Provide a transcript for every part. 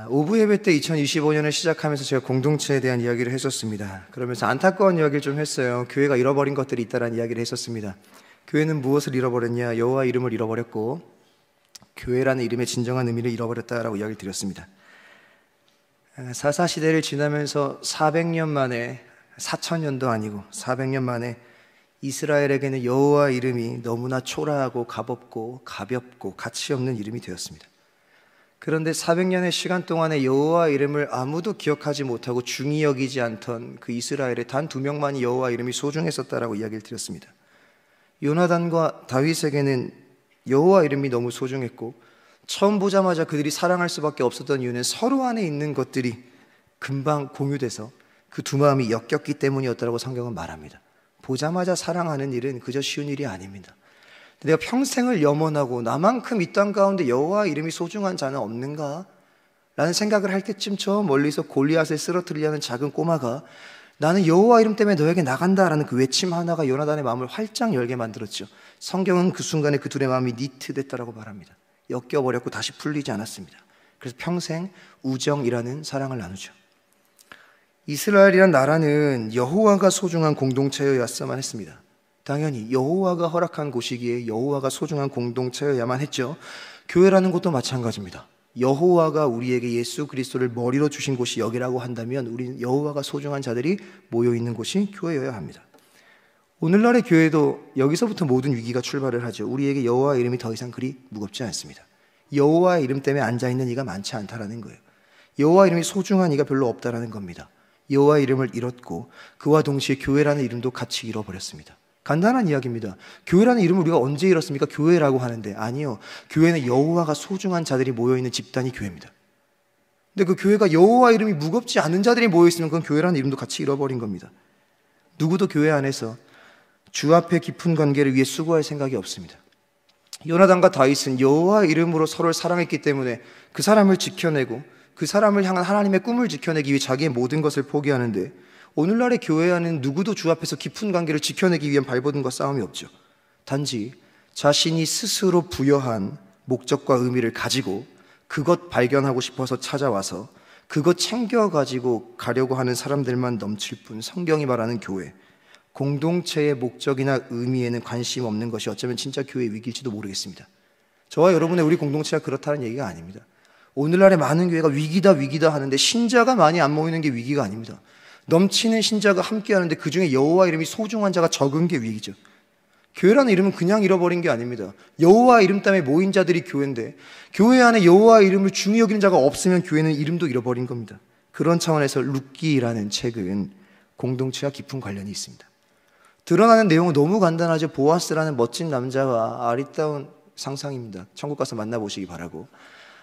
오부 예배 때 2025년을 시작하면서 제가 공동체에 대한 이야기를 했었습니다. 그러면서 안타까운 이야기를 좀 했어요. 교회가 잃어버린 것들이 있다라는 이야기를 했었습니다. 교회는 무엇을 잃어버렸냐? 여호와 이름을 잃어버렸고 교회라는 이름의 진정한 의미를 잃어버렸다라고 이야기를 드렸습니다. 사사시대를 지나면서 400년 만에, 4천년도 아니고 400년 만에 이스라엘에게는 여호와 이름이 너무나 초라하고 값없고 가볍고 가치 없는 이름이 되었습니다. 그런데 400년의 시간 동안에 여호와 이름을 아무도 기억하지 못하고 중히 여기지 않던 그 이스라엘에 단 2명만이 여호와 이름이 소중했었다라고 이야기를 드렸습니다. 요나단과 다윗에게는 여호와 이름이 너무 소중했고 처음 보자마자 그들이 사랑할 수밖에 없었던 이유는 서로 안에 있는 것들이 금방 공유돼서 그 두 마음이 엮였기 때문이었다고 성경은 말합니다. 보자마자 사랑하는 일은 그저 쉬운 일이 아닙니다. 내가 평생을 염원하고 나만큼 이 땅 가운데 여호와 이름이 소중한 자는 없는가? 라는 생각을 할 때쯤 저 멀리서 골리앗을 쓰러뜨리려는 작은 꼬마가 나는 여호와 이름 때문에 너에게 나간다라는 그 외침 하나가 요나단의 마음을 활짝 열게 만들었죠. 성경은 그 순간에 그 둘의 마음이 니트됐다라고 말합니다. 엮여버렸고 다시 풀리지 않았습니다. 그래서 평생 우정이라는 사랑을 나누죠. 이스라엘이란 나라는 여호와가 소중한 공동체였어야만 했습니다. 당연히 여호와가 허락한 곳이기에 여호와가 소중한 공동체여야만 했죠. 교회라는 것도 마찬가지입니다. 여호와가 우리에게 예수 그리스도를 머리로 주신 곳이 여기라고 한다면 우리는 여호와가 소중한 자들이 모여있는 곳이 교회여야 합니다. 오늘날의 교회도 여기서부터 모든 위기가 출발을 하죠. 우리에게 여호와 이름이 더 이상 그리 무겁지 않습니다. 여호와의 이름 때문에 앉아있는 이가 많지 않다라는 거예요. 여호와 이름이 소중한 이가 별로 없다라는 겁니다. 여호와 이름을 잃었고 그와 동시에 교회라는 이름도 같이 잃어버렸습니다. 간단한 이야기입니다. 교회라는 이름을 우리가 언제 잃었습니까? 교회라고 하는데 아니요. 교회는 여호와가 소중한 자들이 모여있는 집단이 교회입니다. 근데 그 교회가 여호와 이름이 무겁지 않은 자들이 모여있으면 그건 교회라는 이름도 같이 잃어버린 겁니다. 누구도 교회 안에서 주 앞에 깊은 관계를 위해 수고할 생각이 없습니다. 요나단과 다윗은 여호와 이름으로 서로를 사랑했기 때문에 그 사람을 지켜내고 그 사람을 향한 하나님의 꿈을 지켜내기 위해 자기의 모든 것을 포기하는데 오늘날의 교회 안에는 누구도 주 앞에서 깊은 관계를 지켜내기 위한 발버둥과 싸움이 없죠. 단지 자신이 스스로 부여한 목적과 의미를 가지고 그것 발견하고 싶어서 찾아와서 그것 챙겨가지고 가려고 하는 사람들만 넘칠 뿐 성경이 말하는 교회, 공동체의 목적이나 의미에는 관심 없는 것이 어쩌면 진짜 교회의 위기일지도 모르겠습니다. 저와 여러분의 우리 공동체가 그렇다는 얘기가 아닙니다. 오늘날의 많은 교회가 위기다 하는데 신자가 많이 안 모이는 게 위기가 아닙니다. 넘치는 신자가 함께 하는데 그 중에 여호와 이름이 소중한 자가 적은 게 위기죠. 교회라는 이름은 그냥 잃어버린 게 아닙니다. 여호와 이름 때문에 모인 자들이 교회인데 교회 안에 여호와 이름을 중히 여기는 자가 없으면 교회는 이름도 잃어버린 겁니다. 그런 차원에서 룻기라는 책은 공동체와 깊은 관련이 있습니다. 드러나는 내용은 너무 간단하죠. 보아스라는 멋진 남자와 아리따운 상상입니다. 천국 가서 만나보시기 바라고.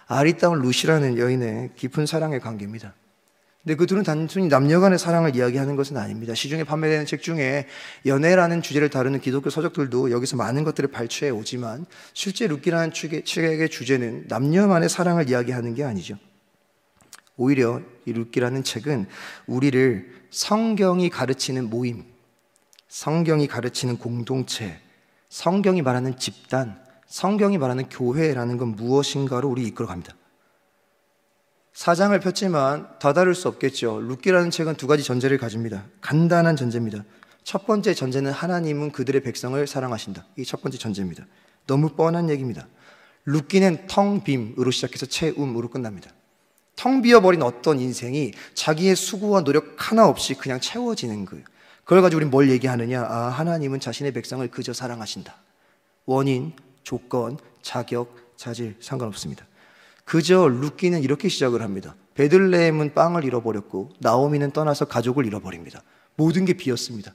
아리따운 룻이라는 여인의 깊은 사랑의 관계입니다. 근데 그 둘은 단순히 남녀간의 사랑을 이야기하는 것은 아닙니다. 시중에 판매되는 책 중에 연애라는 주제를 다루는 기독교 서적들도 여기서 많은 것들을 발췌해 오지만 실제 룻기라는 책의 주제는 남녀만의 사랑을 이야기하는 게 아니죠. 오히려 이 룻기라는 책은 우리를 성경이 가르치는 모임, 성경이 가르치는 공동체, 성경이 말하는 집단, 성경이 말하는 교회라는 건 무엇인가로 우리 이끌어갑니다. 사장을 폈지만 다다를 수 없겠죠. 룻기라는 책은 두 가지 전제를 가집니다. 간단한 전제입니다. 첫 번째 전제는 하나님은 그들의 백성을 사랑하신다. 이게 첫 번째 전제입니다. 너무 뻔한 얘기입니다. 룻기는 텅빔으로 시작해서 채움으로 끝납니다. 텅 비어버린 어떤 인생이 자기의 수고와 노력 하나 없이 그냥 채워지는 거예요. 그걸 가지고 우리는 뭘 얘기하느냐? 하나님은 자신의 백성을 그저 사랑하신다. 원인, 조건, 자격, 자질 상관없습니다. 그저 룻기는 이렇게 시작을 합니다. 베들레헴은 빵을 잃어버렸고 나오미는 떠나서 가족을 잃어버립니다. 모든 게 비었습니다.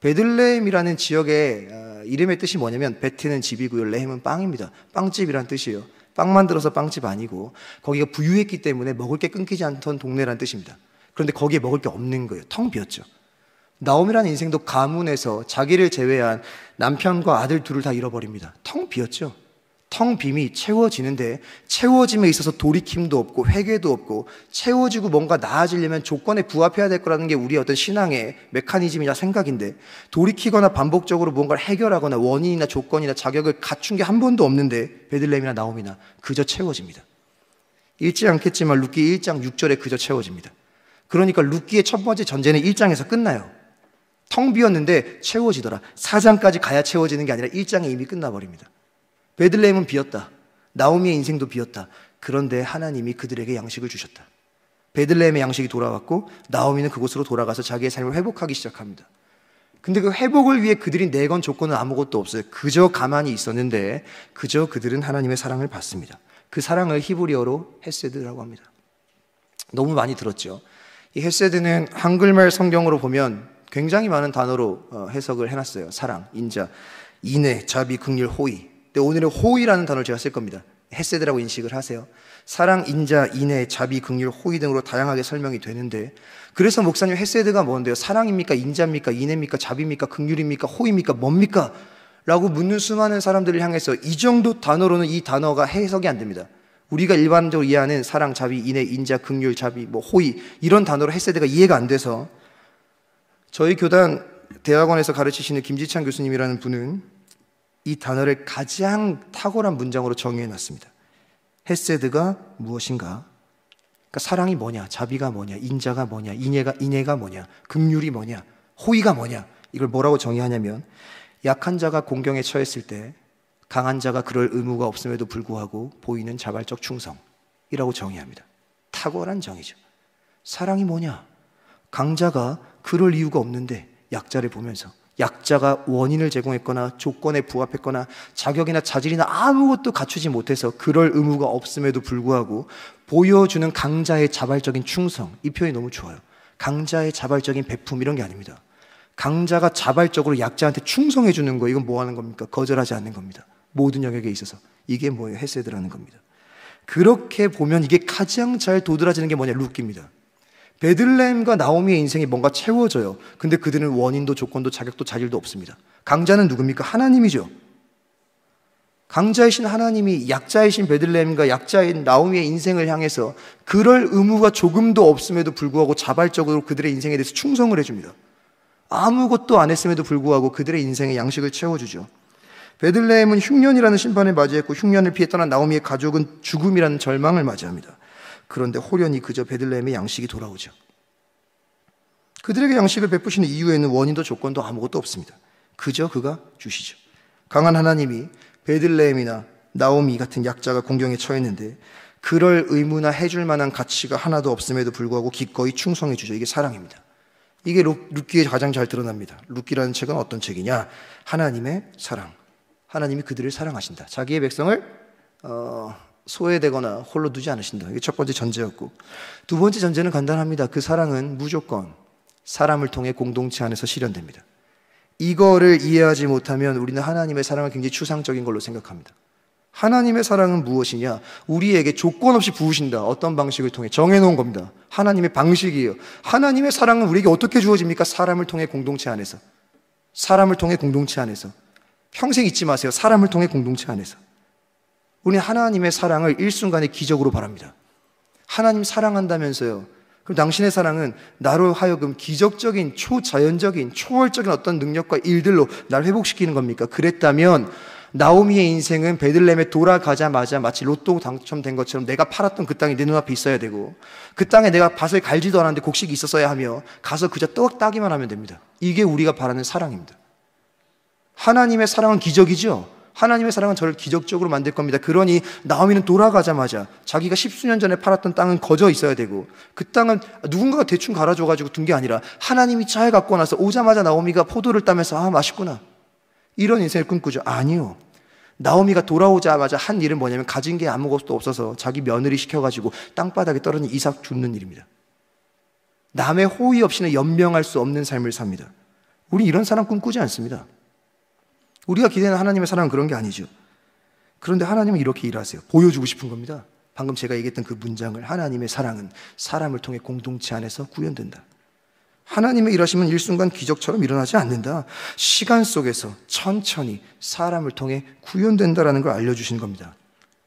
베들레헴이라는 지역의 이름의 뜻이 뭐냐면 베트는 집이고요, 레헴은 빵입니다. 빵집이란 뜻이에요. 빵 만들어서 빵집 아니고 거기가 부유했기 때문에 먹을 게 끊기지 않던 동네란 뜻입니다. 그런데 거기에 먹을 게 없는 거예요. 텅 비었죠. 나오미라는 인생도 가문에서 자기를 제외한 남편과 아들 둘을 다 잃어버립니다. 텅 비었죠. 텅 빔이 채워지는데 채워짐에 있어서 돌이킴도 없고 회개도 없고 채워지고 뭔가 나아지려면 조건에 부합해야 될 거라는 게 우리의 어떤 신앙의 메커니즘이나 생각인데 돌이키거나 반복적으로 뭔가를 해결하거나 원인이나 조건이나 자격을 갖춘 게 한 번도 없는데 베들레헴이나 나오미나 그저 채워집니다. 읽지 않겠지만 룻기 1장 6절에 그저 채워집니다. 그러니까 룻기의 첫 번째 전제는 1장에서 끝나요. 텅 비었는데 채워지더라. 4장까지 가야 채워지는 게 아니라 1장에 이미 끝나버립니다. 베들레헴은 비었다. 나오미의 인생도 비었다. 그런데 하나님이 그들에게 양식을 주셨다. 베들레헴의 양식이 돌아왔고 나오미는 그곳으로 돌아가서 자기의 삶을 회복하기 시작합니다. 근데 그 회복을 위해 그들이 내건 조건은 아무것도 없어요. 그저 가만히 있었는데 그저 그들은 하나님의 사랑을 받습니다. 그 사랑을 히브리어로 헤세드라고 합니다. 너무 많이 들었죠. 이 헤세드는 한글말 성경으로 보면 굉장히 많은 단어로 해석을 해놨어요. 사랑, 인자, 인애, 자비, 긍휼, 호의. 근데 오늘은 호의라는 단어를 제가 쓸 겁니다. 헤세드라고 인식을 하세요. 사랑, 인자, 인애, 자비, 긍휼, 호의 등으로 다양하게 설명이 되는데 그래서 목사님 헤세드가 뭔데요? 사랑입니까? 인자입니까? 인애입니까? 자비입니까? 긍휼입니까? 호의입니까? 뭡니까? 라고 묻는 수많은 사람들을 향해서 이 정도 단어로는 이 단어가 해석이 안 됩니다. 우리가 일반적으로 이해하는 사랑, 자비, 인애, 인자, 긍휼, 자비, 호의 이런 단어로 헤세드가 이해가 안 돼서 저희 교단 대학원에서 가르치시는 김지찬 교수님이라는 분은 이 단어를 가장 탁월한 문장으로 정의해놨습니다. 헤세드가 무엇인가? 그러니까 사랑이 뭐냐? 자비가 뭐냐? 인자가 뭐냐? 인애가 뭐냐? 긍휼이 뭐냐? 호의가 뭐냐? 이걸 뭐라고 정의하냐면 약한 자가 공경에 처했을 때 강한 자가 그럴 의무가 없음에도 불구하고 보이는 자발적 충성이라고 정의합니다. 탁월한 정의죠. 사랑이 뭐냐? 강자가 그럴 이유가 없는데 약자를 보면서 약자가 원인을 제공했거나 조건에 부합했거나 자격이나 자질이나 아무것도 갖추지 못해서 그럴 의무가 없음에도 불구하고 보여주는 강자의 자발적인 충성. 이 표현이 너무 좋아요. 강자의 자발적인 베품 이런 게 아닙니다. 강자가 자발적으로 약자한테 충성해 주는 거, 이건 뭐 하는 겁니까? 거절하지 않는 겁니다. 모든 영역에 있어서. 이게 뭐예요? 헤세드라는 겁니다. 그렇게 보면 이게 가장 잘 도드라지는 게 뭐냐? 룻기입니다. 베들레헴과 나오미의 인생이 뭔가 채워져요. 근데 그들은 원인도 조건도 자격도 자질도 없습니다. 강자는 누굽니까? 하나님이죠. 강자이신 하나님이 약자이신 베들레헴과 약자인 나오미의 인생을 향해서 그럴 의무가 조금도 없음에도 불구하고 자발적으로 그들의 인생에 대해서 충성을 해줍니다. 아무것도 안 했음에도 불구하고 그들의 인생에 양식을 채워주죠. 베들레헴은 흉년이라는 심판을 맞이했고 흉년을 피해 떠난 나오미의 가족은 죽음이라는 절망을 맞이합니다. 그런데 호련히 그저 베들레헴의 양식이 돌아오죠. 그들에게 양식을 베푸시는 이유에는 원인도 조건도 아무것도 없습니다. 그저 그가 주시죠. 강한 하나님이 베들레헴이나 나오미 같은 약자가 공경에 처했는데 그럴 의무나 해줄 만한 가치가 하나도 없음에도 불구하고 기꺼이 충성해 주죠. 이게 사랑입니다. 이게 룻기에 가장 잘 드러납니다. 룻기라는 책은 어떤 책이냐? 하나님의 사랑. 하나님이 그들을 사랑하신다. 자기의 백성을 소외되거나 홀로 두지 않으신다. 이게 첫 번째 전제였고, 두 번째 전제는 간단합니다. 그 사랑은 무조건 사람을 통해 공동체 안에서 실현됩니다. 이거를 이해하지 못하면 우리는 하나님의 사랑을 굉장히 추상적인 걸로 생각합니다. 하나님의 사랑은 무엇이냐? 우리에게 조건 없이 부으신다. 어떤 방식을 통해 정해놓은 겁니다. 하나님의 방식이에요. 하나님의 사랑은 우리에게 어떻게 주어집니까? 사람을 통해 공동체 안에서. 사람을 통해 공동체 안에서. 평생 잊지 마세요. 사람을 통해 공동체 안에서. 우리는 하나님의 사랑을 일순간에 기적으로 바랍니다. 하나님 사랑한다면서요. 그럼 당신의 사랑은 나로 하여금 기적적인, 초자연적인, 초월적인 어떤 능력과 일들로 날 회복시키는 겁니까? 그랬다면 나오미의 인생은 베들레헴에 돌아가자마자 마치 로또 당첨된 것처럼 내가 팔았던 그 땅이 내 눈앞에 있어야 되고 그 땅에 내가 밭을 갈지도 않았는데 곡식이 있었어야 하며 가서 그저 떡 따기만 하면 됩니다. 이게 우리가 바라는 사랑입니다. 하나님의 사랑은 기적이죠. 하나님의 사랑은 저를 기적적으로 만들 겁니다. 그러니 나오미는 돌아가자마자 자기가 십수년 전에 팔았던 땅은 거저 있어야 되고 그 땅은 누군가가 대충 갈아줘가지고 둔 게 아니라 하나님이 잘 갖고 나서 오자마자 나오미가 포도를 따면서 아 맛있구나 이런 인생을 꿈꾸죠. 아니요. 나오미가 돌아오자마자 한 일은 뭐냐면 가진 게 아무것도 없어서 자기 며느리 시켜가지고 땅바닥에 떨어진 이삭 줍는 일입니다. 남의 호의 없이는 연명할 수 없는 삶을 삽니다. 우리 이런 사람 꿈꾸지 않습니다. 우리가 기대하는 하나님의 사랑은 그런 게 아니죠. 그런데 하나님은 이렇게 일하세요. 보여주고 싶은 겁니다. 방금 제가 얘기했던 그 문장을 하나님의 사랑은 사람을 통해 공동체 안에서 구현된다. 하나님의 일하심은 일순간 기적처럼 일어나지 않는다. 시간 속에서 천천히 사람을 통해 구현된다라는 걸 알려주신 겁니다.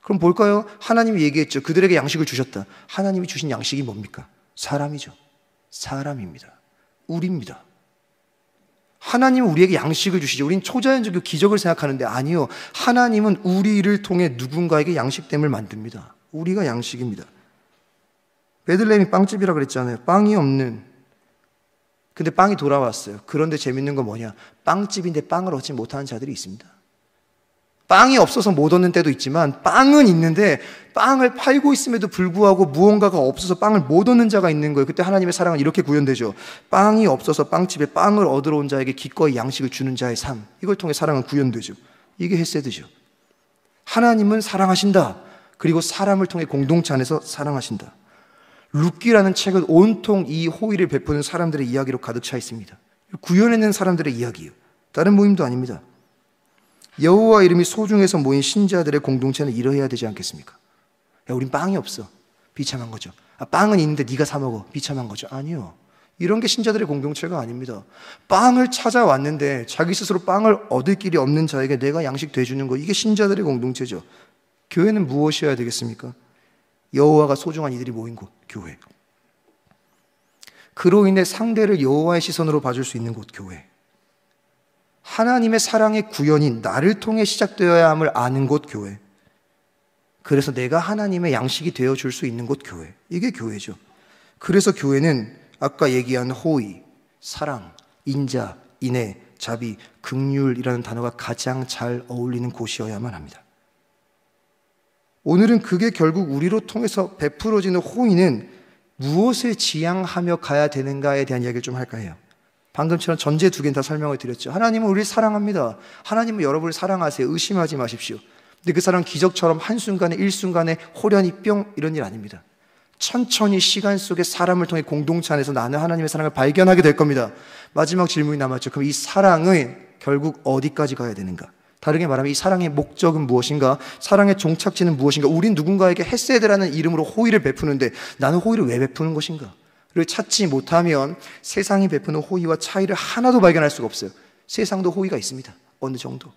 그럼 볼까요? 하나님이 얘기했죠. 그들에게 양식을 주셨다. 하나님이 주신 양식이 뭡니까? 사람이죠. 사람입니다. 우리입니다. 하나님은 우리에게 양식을 주시죠. 우린 초자연적 기적을 생각하는데 아니요. 하나님은 우리를 통해 누군가에게 양식됨을 만듭니다. 우리가 양식입니다. 베들레헴이 빵집이라 그랬잖아요. 빵이 없는. 근데 빵이 돌아왔어요. 그런데 재밌는 건 뭐냐? 빵집인데 빵을 얻지 못하는 자들이 있습니다. 빵이 없어서 못 얻는 때도 있지만 빵은 있는데 빵을 팔고 있음에도 불구하고 무언가가 없어서 빵을 못 얻는 자가 있는 거예요. 그때 하나님의 사랑은 이렇게 구현되죠. 빵이 없어서 빵집에 빵을 얻으러 온 자에게 기꺼이 양식을 주는 자의 삶. 이걸 통해 사랑은 구현되죠. 이게 헤세드죠. 하나님은 사랑하신다. 그리고 사람을 통해 공동체 안에서 사랑하신다. 룻기라는 책은 온통 이 호의를 베푸는 사람들의 이야기로 가득 차 있습니다. 구현해낸 사람들의 이야기예요. 다른 모임도 아닙니다. 여호와 이름이 소중해서 모인 신자들의 공동체는 이러해야 되지 않겠습니까? 야, 우린 빵이 없어. 비참한 거죠. 빵은 있는데 네가 사 먹어. 비참한 거죠. 아니요. 이런 게 신자들의 공동체가 아닙니다. 빵을 찾아왔는데 자기 스스로 빵을 얻을 길이 없는 자에게 내가 양식 대주는 거, 이게 신자들의 공동체죠. 교회는 무엇이어야 되겠습니까? 여호와가 소중한 이들이 모인 곳, 교회. 그로 인해 상대를 여호와의 시선으로 봐줄 수 있는 곳, 교회. 하나님의 사랑의 구현이 나를 통해 시작되어야 함을 아는 곳, 교회. 그래서 내가 하나님의 양식이 되어줄 수 있는 곳, 교회. 이게 교회죠. 그래서 교회는 아까 얘기한 호의, 사랑, 인자, 인애, 자비, 긍휼이라는 단어가 가장 잘 어울리는 곳이어야만 합니다. 오늘은 그게 결국 우리로 통해서 베풀어지는 호의는 무엇을 지향하며 가야 되는가에 대한 이야기를 좀 할까 해요. 방금처럼 전제 두 개는 다 설명을 드렸죠. 하나님은 우리를 사랑합니다. 하나님은 여러분을 사랑하세요. 의심하지 마십시오. 근데 그 사랑 기적처럼 한순간에 일순간에 호련히 뿅 이런 일 아닙니다. 천천히 시간 속에 사람을 통해 공동체 안에서 나는 하나님의 사랑을 발견하게 될 겁니다. 마지막 질문이 남았죠. 그럼 이 사랑은 결국 어디까지 가야 되는가? 다르게 말하면 이 사랑의 목적은 무엇인가? 사랑의 종착지는 무엇인가? 우린 누군가에게 헤세드라는 이름으로 호의를 베푸는데 나는 호의를 왜 베푸는 것인가? 를 찾지 못하면 세상이 베푸는 호의와 차이를 하나도 발견할 수가 없어요. 세상도 호의가 있습니다. 어느 정도.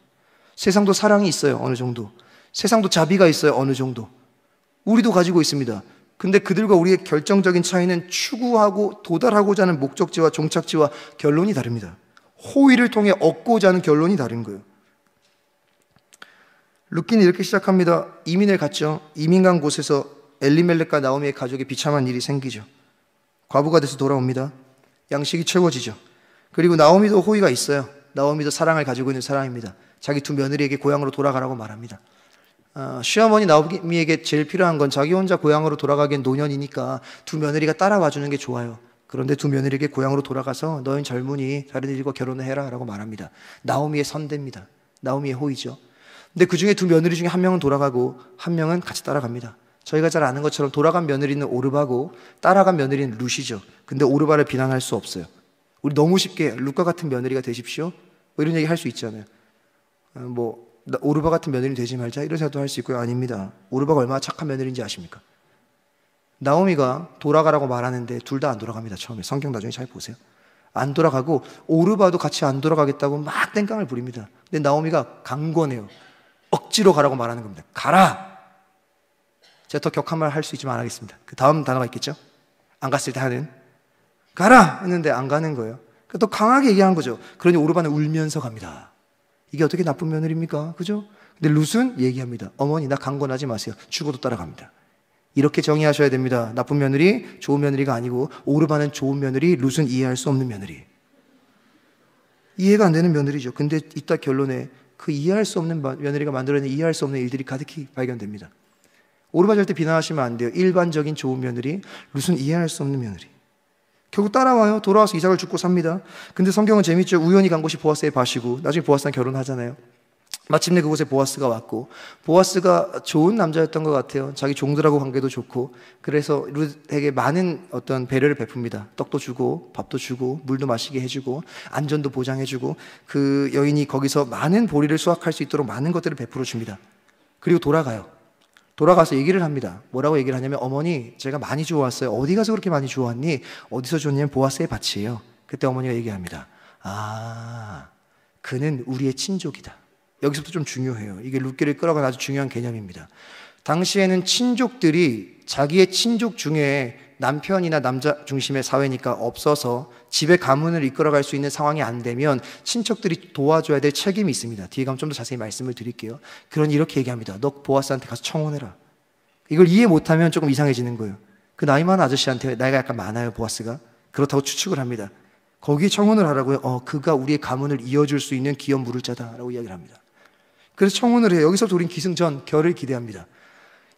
세상도 사랑이 있어요. 어느 정도. 세상도 자비가 있어요. 어느 정도. 우리도 가지고 있습니다. 근데 그들과 우리의 결정적인 차이는 추구하고 도달하고자 하는 목적지와 종착지와 결론이 다릅니다. 호의를 통해 얻고자 하는 결론이 다른 거예요. 룻기는 이렇게 시작합니다. 이민을 갔죠. 이민 간 곳에서 엘리멜렉과 나오미의 가족에 비참한 일이 생기죠. 과부가 돼서 돌아옵니다. 양식이 채워지죠. 그리고 나오미도 호의가 있어요. 나오미도 사랑을 가지고 있는 사람입니다. 자기 두 며느리에게 고향으로 돌아가라고 말합니다. 시어머니 나오미에게 제일 필요한 건 자기 혼자 고향으로 돌아가기엔 노년이니까 두 며느리가 따라와 주는 게 좋아요. 그런데 두 며느리에게 고향으로 돌아가서 너희는 젊으니 다른 일과 결혼을 해라 라고 말합니다. 나오미의 선대입니다. 나오미의 호의죠. 근데 그 중에 두 며느리 중에 한 명은 돌아가고 한 명은 같이 따라갑니다. 저희가 잘 아는 것처럼 돌아간 며느리는 오르바고 따라간 며느리는 룻이죠. 근데 오르바를 비난할 수 없어요. 우리 너무 쉽게 룻과 같은 며느리가 되십시오 뭐 이런 얘기 할 수 있잖아요. 오르바 같은 며느리 되지 말자 이런 생각도 할 수 있고요. 아닙니다. 오르바가 얼마나 착한 며느리인지 아십니까? 나오미가 돌아가라고 말하는데 둘 다 안 돌아갑니다. 처음에 성경 나중에 잘 보세요. 안 돌아가고 오르바도 같이 안 돌아가겠다고 막 땡깡을 부립니다. 근데 나오미가 강권해요. 억지로 가라고 말하는 겁니다. 가라! 제가 더 격한 말 할 수 있지만 안 하겠습니다. 그 다음 단어가 있겠죠? 안 갔을 때 하는 가라! 했는데 안 가는 거예요. 또 강하게 얘기한 거죠. 그러니 오르바는 울면서 갑니다. 이게 어떻게 나쁜 며느리입니까? 그죠? 근데 룻은 얘기합니다. 어머니 나 강권하지 마세요. 죽어도 따라갑니다. 이렇게 정의하셔야 됩니다. 나쁜 며느리, 좋은 며느리가 아니고 오르바는 좋은 며느리, 룻은 이해할 수 없는 며느리. 이해가 안 되는 며느리죠. 근데 이따 결론에 그 이해할 수 없는 며느리가 만들어낸 이해할 수 없는 일들이 가득히 발견됩니다. 오르바 절대 비난하시면 안 돼요. 일반적인 좋은 며느리, 룻은 이해할 수 없는 며느리. 결국 따라와요. 돌아와서 이삭을 죽고 삽니다. 근데 성경은 재밌죠. 우연히 간 곳이 보아스의 밭이고 나중에 보아스랑 결혼하잖아요. 마침내 그곳에 보아스가 왔고 보아스가 좋은 남자였던 것 같아요. 자기 종들하고 관계도 좋고 그래서 룻에게 많은 어떤 배려를 베풉니다. 떡도 주고 밥도 주고 물도 마시게 해주고 안전도 보장해주고 그 여인이 거기서 많은 보리를 수확할 수 있도록 많은 것들을 베풀어 줍니다. 그리고 돌아가서 얘기를 합니다. 뭐라고 얘기를 하냐면 어머니 제가 많이 주워왔어요. 어디 가서 그렇게 많이 주워왔니? 어디서 줬냐면 보아스의 밭이에요. 그때 어머니가 얘기합니다. 아, 그는 우리의 친족이다. 여기서부터 좀 중요해요. 이게 룻기를 끌어가는 아주 중요한 개념입니다. 당시에는 친족들이 자기의 친족 중에 남편이나 남자 중심의 사회니까 없어서 집에 가문을 이끌어갈 수 있는 상황이 안 되면 친척들이 도와줘야 될 책임이 있습니다. 뒤에 가면 좀 더 자세히 말씀을 드릴게요. 그러니 이렇게 얘기합니다. 너 보아스한테 가서 청혼해라. 이걸 이해 못하면 조금 이상해지는 거예요. 그 나이 많은 아저씨한테 나이가 약간 많아요, 보아스가. 그렇다고 추측을 합니다. 거기에 청혼을 하라고요. 그가 우리의 가문을 이어줄 수 있는 기업 물을 자다라고 이야기를 합니다. 그래서 청혼을 해요. 여기서부터 우린 기승전결을 기대합니다.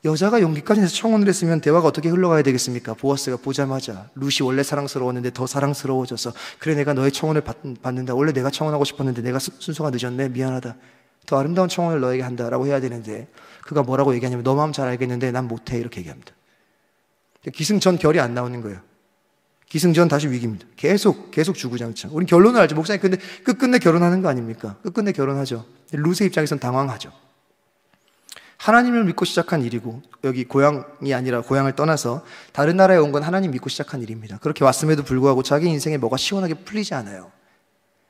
여자가 용기까지 내서 청혼을 했으면 대화가 어떻게 흘러가야 되겠습니까? 보아스가 보자마자 루시 원래 사랑스러웠는데 더 사랑스러워져서 그래 내가 너의 청혼을 받는다. 원래 내가 청혼하고 싶었는데 내가 순서가 늦었네. 미안하다. 더 아름다운 청혼을 너에게 한다라고 해야 되는데 그가 뭐라고 얘기하냐면 너 마음 잘 알겠는데 난 못해 이렇게 얘기합니다. 기승전결이 안 나오는 거예요. 기승전 다시 위기입니다. 계속 주구장창. 우린 결론을 알죠. 목사님 근데 끝끝내 결혼하는 거 아닙니까? 끝끝내 결혼하죠. 룻의 입장에선 당황하죠. 하나님을 믿고 시작한 일이고 여기 고향이 아니라 고향을 떠나서 다른 나라에 온 건 하나님 믿고 시작한 일입니다. 그렇게 왔음에도 불구하고 자기 인생에 뭐가 시원하게 풀리지 않아요.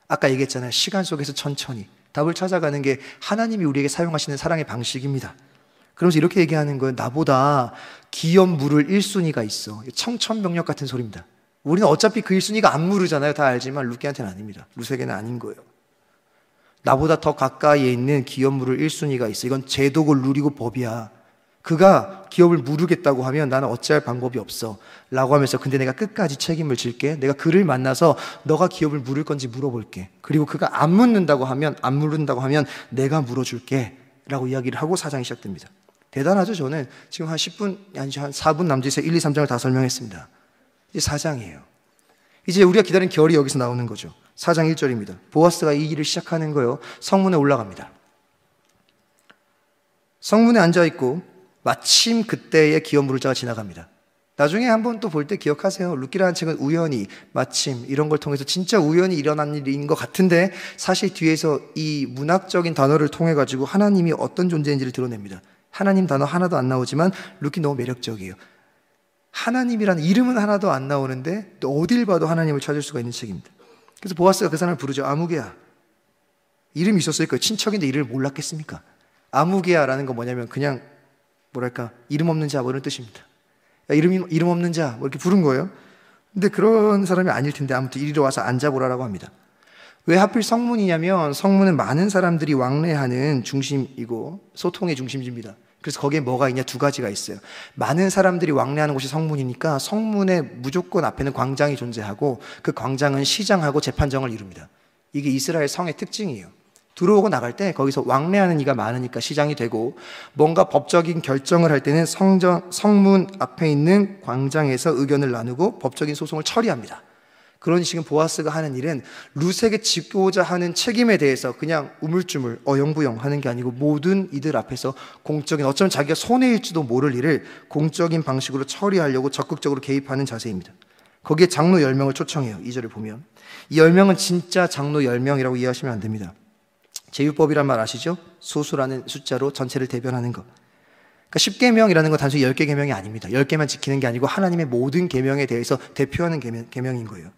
아까 얘기했잖아요. 시간 속에서 천천히 답을 찾아가는 게 하나님이 우리에게 사용하시는 사랑의 방식입니다. 그러면서 이렇게 얘기하는 거예요. 나보다 기업 물을 1순위가 있어. 청천벽력 같은 소리입니다. 우리는 어차피 그 1순위가 안 물으잖아요. 다 알지만 룻에게는 아닙니다. 룻에게는 아닌 거예요. 나보다 더 가까이에 있는 기업 물을 1순위가 있어. 이건 제도고 룰이고 법이야. 그가 기업을 물으겠다고 하면 나는 어찌할 방법이 없어 라고 하면서 근데 내가 끝까지 책임을 질게. 내가 그를 만나서 너가 기업을 물을 건지 물어볼게. 그리고 그가 안 물는다고 하면 내가 물어줄게 라고 이야기를 하고 사장이 시작됩니다. 대단하죠. 저는 지금 한 10분 아니 한 4분 남짓에 1, 2, 3장을 다 설명했습니다. 이제 4장이에요. 이제 우리가 기다린 결이 여기서 나오는 거죠. 4장 1절입니다. 보아스가 이 일을 시작하는 거예요. 성문에 올라갑니다. 성문에 앉아있고 마침 그때에 기업 물을 자가 지나갑니다. 나중에 한번 또 볼 때 기억하세요. 룻기라는 책은 우연히 마침 이런 걸 통해서 진짜 우연히 일어난 일인 것 같은데 사실 뒤에서 이 문학적인 단어를 통해 가지고 하나님이 어떤 존재인지를 드러냅니다. 하나님 단어 하나도 안 나오지만 룻기 너무 매력적이에요. 하나님이라는 이름은 하나도 안 나오는데 또 어딜 봐도 하나님을 찾을 수가 있는 책입니다. 그래서 보아스가 그 사람을 부르죠. 아무개야. 이름이 있었을 거예요. 친척인데 이름을 몰랐겠습니까? 아무개야라는 건 뭐냐면 그냥 뭐랄까 이름 없는 자 뭐 이런 뜻입니다. 야, 이름 없는 자 뭐 이렇게 부른 거예요. 근데 그런 사람이 아닐 텐데 아무튼 이리로 와서 앉아보라라고 합니다. 왜 하필 성문이냐면 성문은 많은 사람들이 왕래하는 중심이고 소통의 중심지입니다. 그래서 거기에 뭐가 있냐? 두 가지가 있어요. 많은 사람들이 왕래하는 곳이 성문이니까 성문의 무조건 앞에는 광장이 존재하고 그 광장은 시장하고 재판정을 이룹니다. 이게 이스라엘 성의 특징이에요. 들어오고 나갈 때 거기서 왕래하는 이가 많으니까 시장이 되고 뭔가 법적인 결정을 할 때는 성문 앞에 있는 광장에서 의견을 나누고 법적인 소송을 처리합니다. 그런 지금 보아스가 하는 일은 룻에게 지고자 하는 책임에 대해서 그냥 우물쭈물 어영부영 하는 게 아니고 모든 이들 앞에서 공적인 어쩌면 자기가 손해일지도 모를 일을 공적인 방식으로 처리하려고 적극적으로 개입하는 자세입니다. 거기에 장로 10명을 초청해요. 2절을 보면 이 10명은 진짜 장로 10명이라고 이해하시면 안 됩니다. 제율법이란 말 아시죠? 소수라는 숫자로 전체를 대변하는 것. 그러니까 10계명이라는 건 단순히 10개 계명이 아닙니다. 10개만 지키는 게 아니고 하나님의 모든 계명에 대해서 대표하는 계명인 거예요.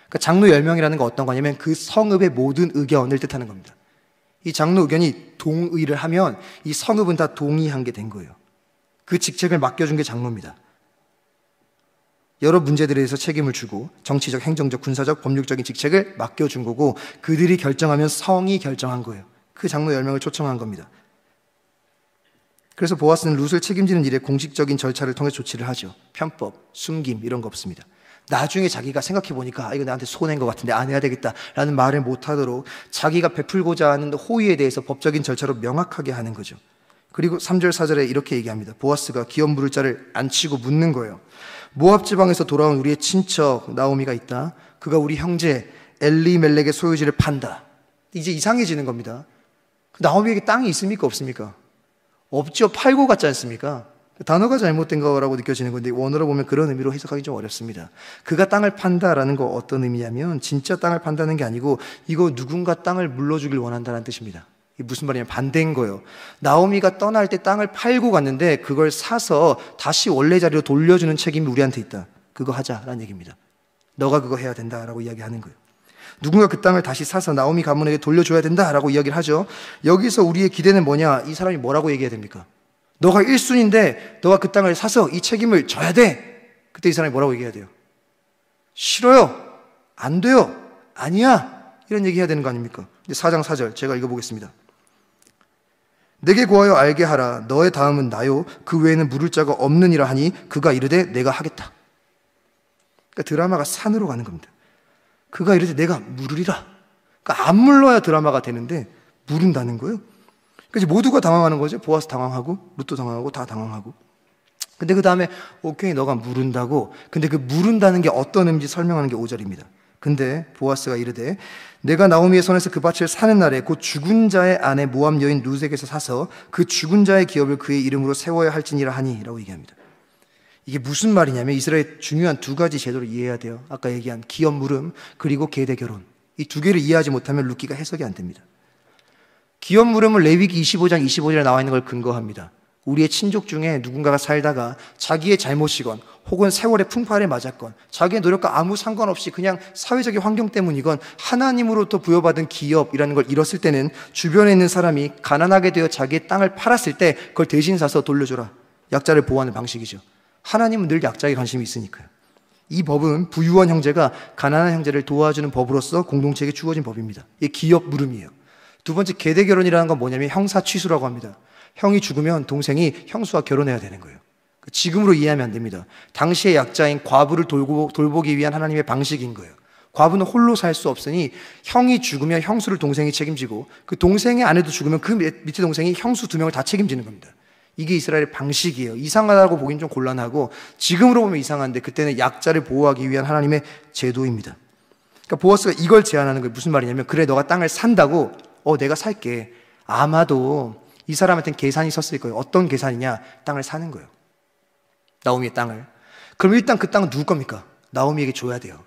그러니까 장로 10명이라는 건 어떤 거냐면 그 성읍의 모든 의견을 뜻하는 겁니다. 이 장로 의견이 동의를 하면 이 성읍은 다 동의한 게 된 거예요. 그 직책을 맡겨준 게 장로입니다. 여러 문제들에 대해서 책임을 주고 정치적, 행정적, 군사적, 법률적인 직책을 맡겨준 거고 그들이 결정하면 성이 결정한 거예요. 그 장로 10명을 초청한 겁니다. 그래서 보아스는 룻을 책임지는 일에 공식적인 절차를 통해 조치를 하죠. 편법, 숨김 이런 거 없습니다. 나중에 자기가 생각해보니까 이거 나한테 손해인 것 같은데 안 해야 되겠다라는 말을 못하도록 자기가 베풀고자 하는 호의에 대해서 법적인 절차로 명확하게 하는 거죠. 그리고 3절 4절에 이렇게 얘기합니다. 보아스가 기업 물을 자를 앉히고 묻는 거예요. 모압 지방에서 돌아온 우리의 친척 나오미가 있다. 그가 우리 형제 엘리멜렉의 소유지를 판다. 이제 이상해지는 겁니다. 나오미에게 땅이 있습니까 없습니까? 없죠. 팔고 갔지 않습니까? 단어가 잘못된 거라고 느껴지는 건데 원어로 보면 그런 의미로 해석하기 좀 어렵습니다. 그가 땅을 판다라는 거 어떤 의미냐면 진짜 땅을 판다는 게 아니고 이거 누군가 땅을 물러주길 원한다는 뜻입니다. 이게 무슨 말이냐면 반대인 거예요. 나오미가 떠날 때 땅을 팔고 갔는데 그걸 사서 다시 원래 자리로 돌려주는 책임이 우리한테 있다. 그거 하자라는 얘기입니다. 너가 그거 해야 된다라고 이야기하는 거예요. 누군가 그 땅을 다시 사서 나오미 가문에게 돌려줘야 된다라고 이야기를 하죠. 여기서 우리의 기대는 뭐냐? 이 사람이 뭐라고 얘기해야 됩니까? 너가 1순위인데 너가 그 땅을 사서 이 책임을 져야 돼. 그때 이 사람이 뭐라고 얘기해야 돼요? 싫어요. 안 돼요. 아니야. 이런 얘기 해야 되는 거 아닙니까? 4장 4절 제가 읽어보겠습니다. 내게 구하여 알게 하라. 너의 다음은 나요. 그 외에는 물을 자가 없느니라 하니 그가 이르되 내가 하겠다. 그러니까 드라마가 산으로 가는 겁니다. 그가 이르되 내가 물으리라. 그러니까 안 물러야 드라마가 되는데 물은다는 거예요. 그래서 모두가 당황하는 거죠. 보아스 당황하고 룻도 당황하고 다 당황하고. 근데 그 다음에 오케이 너가 물은다고. 근데 그 물은다는 게 어떤 의미인지 설명하는 게 5절입니다. 근데 보아스가 이르되 내가 나오미의 손에서 그 밭을 사는 날에 곧 죽은 자의 아내 모압 여인 룻에게서 사서 그 죽은 자의 기업을 그의 이름으로 세워야 할지니라 하니 라고 얘기합니다. 이게 무슨 말이냐면 이스라엘 중요한 두 가지 제도를 이해해야 돼요. 아까 얘기한 기업 물음 그리고 계대 결혼. 이 두 개를 이해하지 못하면 룻기가 해석이 안 됩니다. 기업 물음은 레위기 25장 25절에 나와 있는 걸 근거합니다. 우리의 친족 중에 누군가가 살다가 자기의 잘못이건 혹은 세월의 풍파를 맞았건 자기의 노력과 아무 상관없이 그냥 사회적인 환경 때문이건 하나님으로부터 부여받은 기업이라는 걸 잃었을 때는 주변에 있는 사람이 가난하게 되어 자기의 땅을 팔았을 때 그걸 대신 사서 돌려줘라. 약자를 보호하는 방식이죠. 하나님은 늘 약자에 관심이 있으니까요. 이 법은 부유한 형제가 가난한 형제를 도와주는 법으로서 공동체에게 주어진 법입니다. 이게 기업 물음이에요. 두 번째 계대 결혼이라는 건 뭐냐면 형사 취수라고 합니다. 형이 죽으면 동생이 형수와 결혼해야 되는 거예요. 지금으로 이해하면 안 됩니다. 당시의 약자인 과부를 돌보기 위한 하나님의 방식인 거예요. 과부는 홀로 살 수 없으니 형이 죽으면 형수를 동생이 책임지고 그 동생의 아내도 죽으면 그 밑에 동생이 형수 2명을 다 책임지는 겁니다. 이게 이스라엘의 방식이에요. 이상하다고 보긴 좀 곤란하고 지금으로 보면 이상한데 그때는 약자를 보호하기 위한 하나님의 제도입니다. 그러니까 보아스가 이걸 제안하는 거예요. 무슨 말이냐면 그래 너가 땅을 산다고 내가 살게. 아마도 이 사람한테는 계산이 섰을 거예요. 어떤 계산이냐? 땅을 사는 거예요. 나오미의 땅을. 그럼 일단 그 땅은 누구 겁니까? 나오미에게 줘야 돼요.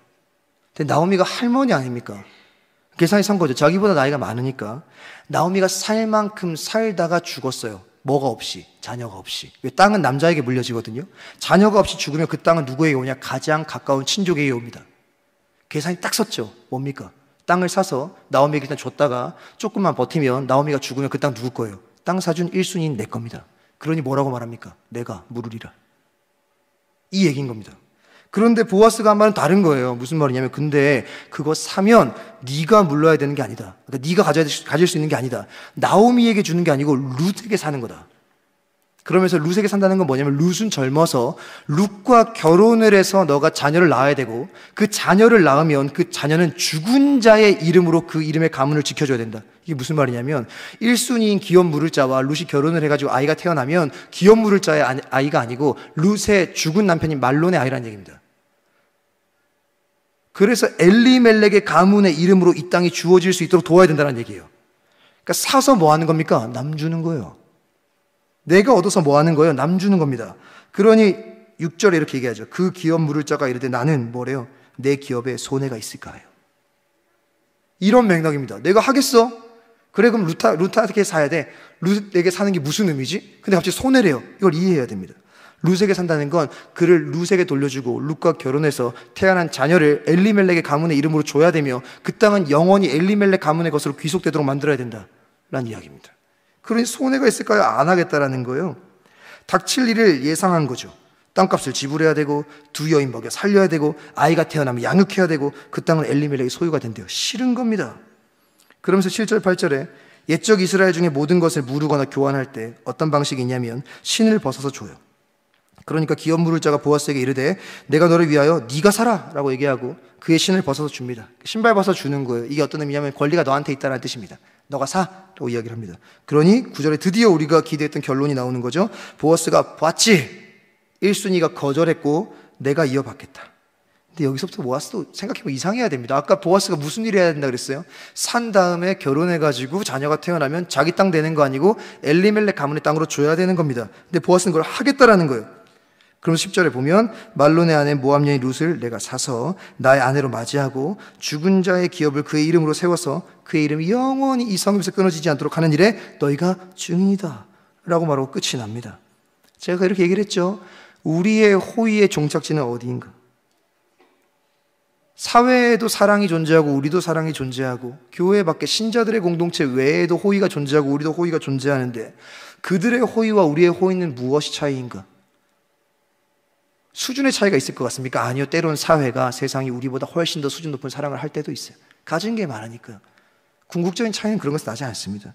근데 나오미가 할머니 아닙니까? 계산이 선 거죠. 자기보다 나이가 많으니까. 나오미가 살 만큼 살다가 죽었어요. 뭐가 없이, 자녀가 없이. 왜 땅은 남자에게 물려지거든요. 자녀가 없이 죽으면 그 땅은 누구에게 오냐? 가장 가까운 친족에게 옵니다. 계산이 딱 섰죠. 뭡니까? 땅을 사서 나오미에게 일단 줬다가 조금만 버티면 나오미가 죽으면 그 땅 누구 거예요? 땅 사준 1순위는 내 겁니다. 그러니 뭐라고 말합니까? 내가 물으리라. 이 얘기인 겁니다. 그런데 보아스가 한 말은 다른 거예요. 무슨 말이냐면 근데 그거 사면 네가 물러야 되는 게 아니다. 그러니까 네가 가질 수 있는 게 아니다. 나오미에게 주는 게 아니고 룻에게 사는 거다. 그러면서 룻에게 산다는 건 뭐냐면 룻은 젊어서 룻과 결혼을 해서 너가 자녀를 낳아야 되고 그 자녀를 낳으면 그 자녀는 죽은 자의 이름으로 그 이름의 가문을 지켜줘야 된다. 이게 무슨 말이냐면 1순위인 기업 물을 자와 룻이 결혼을 해가지고 아이가 태어나면 기업 물을 자의 아이가 아니고 룻의 죽은 남편인 말론의 아이라는 얘기입니다. 그래서 엘리멜렉의 가문의 이름으로 이 땅이 주어질 수 있도록 도와야 된다는 얘기예요. 그러니까 사서 뭐 하는 겁니까? 남 주는 거예요. 내가 얻어서 뭐 하는 거예요? 남 주는 겁니다. 그러니 6절에 이렇게 얘기하죠. 그 기업 물을 자가 이르되 나는 뭐래요? 내 기업에 손해가 있을까 해요. 이런 맥락입니다. 내가 하겠어? 그래 그럼 룻한테 사야 돼. 룻에게 사는 게 무슨 의미지? 근데 갑자기 손해래요. 이걸 이해해야 됩니다. 룻에게 산다는 건 그를 룻에게 돌려주고 룻과 결혼해서 태어난 자녀를 엘리멜렉의 가문의 이름으로 줘야 되며 그 땅은 영원히 엘리멜렉 가문의 것으로 귀속되도록 만들어야 된다라는 이야기입니다. 그러니 손해가 있을까요? 안 하겠다라는 거예요. 닥칠 일을 예상한 거죠. 땅값을 지불해야 되고 두 여인 먹여 살려야 되고 아이가 태어나면 양육해야 되고 그 땅은 엘리멜렉의 소유가 된대요. 싫은 겁니다. 그러면서 7절 8절에 옛적 이스라엘 중에 모든 것을 무르거나 교환할 때 어떤 방식이 있냐면 신을 벗어서 줘요. 그러니까 기업 물을 자가 보아스에게 이르되 내가 너를 위하여 네가 사라 라고 얘기하고 그의 신을 벗어서 줍니다. 신발 벗어 주는 거예요. 이게 어떤 의미냐면 권리가 너한테 있다는 뜻입니다. 너가 사라고 이야기를 합니다. 그러니 9절에 드디어 우리가 기대했던 결론이 나오는 거죠. 보아스가 봤지 1순위가 거절했고 내가 이어받겠다. 근데 여기서부터 보아스도 생각해보면 이상해야 됩니다. 아까 보아스가 무슨 일을 해야 된다 그랬어요? 산 다음에 결혼해가지고 자녀가 태어나면 자기 땅 되는 거 아니고 엘리멜렉 가문의 땅으로 줘야 되는 겁니다. 근데 보아스는 그걸 하겠다라는 거예요. 그럼 10절에 보면 말론의 아내 모압 여인 룻을 내가 사서 나의 아내로 맞이하고 죽은 자의 기업을 그의 이름으로 세워서 그의 이름이 영원히 이 성읍에서 끊어지지 않도록 하는 일에 너희가 증인이다 라고 말하고 끝이 납니다. 제가 이렇게 얘기를 했죠. 우리의 호의의 종착지는 어디인가? 사회에도 사랑이 존재하고 우리도 사랑이 존재하고 교회 밖에 신자들의 공동체 외에도 호의가 존재하고 우리도 호의가 존재하는데 그들의 호의와 우리의 호의는 무엇이 차이인가? 수준의 차이가 있을 것 같습니까? 아니요. 때론 사회가 세상이 우리보다 훨씬 더 수준 높은 사랑을 할 때도 있어요. 가진 게 많으니까. 궁극적인 차이는 그런 것은 나지 않습니다.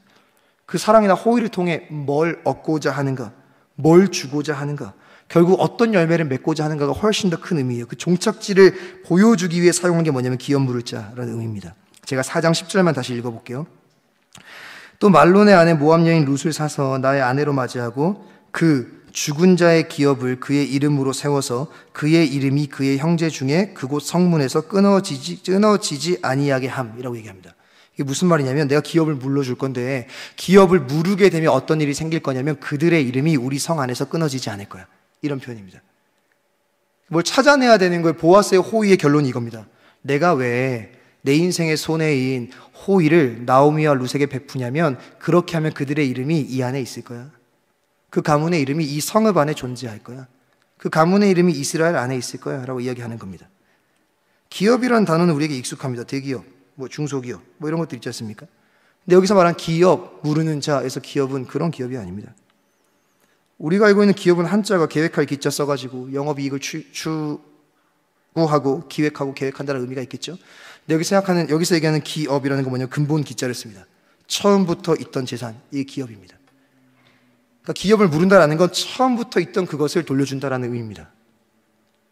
그 사랑이나 호의를 통해 뭘 얻고자 하는가, 뭘 주고자 하는가, 결국 어떤 열매를 맺고자 하는가가 훨씬 더 큰 의미예요. 그 종착지를 보여주기 위해 사용한 게 뭐냐면 기업 물을 자라는 의미입니다. 제가 4장 10절만 다시 읽어볼게요. 또 말론의 아내 모압 여인 룻을 사서 나의 아내로 맞이하고 그 죽은 자의 기업을 그의 이름으로 세워서 그의 이름이 그의 형제 중에 그곳 성문에서 끊어지지 아니하게 함이라고 얘기합니다. 이게 무슨 말이냐면 내가 기업을 물러줄 건데 기업을 무르게 되면 어떤 일이 생길 거냐면 그들의 이름이 우리 성 안에서 끊어지지 않을 거야. 이런 표현입니다. 뭘 찾아내야 되는 거예요. 보아스의 호의의 결론이 이겁니다. 내가 왜 내 인생의 손해인 호의를 나오미와 룻에게 베푸냐면 그렇게 하면 그들의 이름이 이 안에 있을 거야. 그 가문의 이름이 이 성읍 안에 존재할 거야. 그 가문의 이름이 이스라엘 안에 있을 거야 라고 이야기하는 겁니다. 기업이라는 단어는 우리에게 익숙합니다. 대기업, 중소기업 이런 것들 있지 않습니까? 근데 여기서 말한 기업, 무르는 자에서 기업은 그런 기업이 아닙니다. 우리가 알고 있는 기업은 한자가 계획할 기자 써가지고 영업이익을 추구하고 기획하고 계획한다는 의미가 있겠죠. 근데 여기서 얘기하는 기업이라는 건 뭐냐면 근본 기자를 씁니다. 처음부터 있던 재산, 이게 기업입니다. 그러니까 기업을 무른다라는 건 처음부터 있던 그것을 돌려준다라는 의미입니다.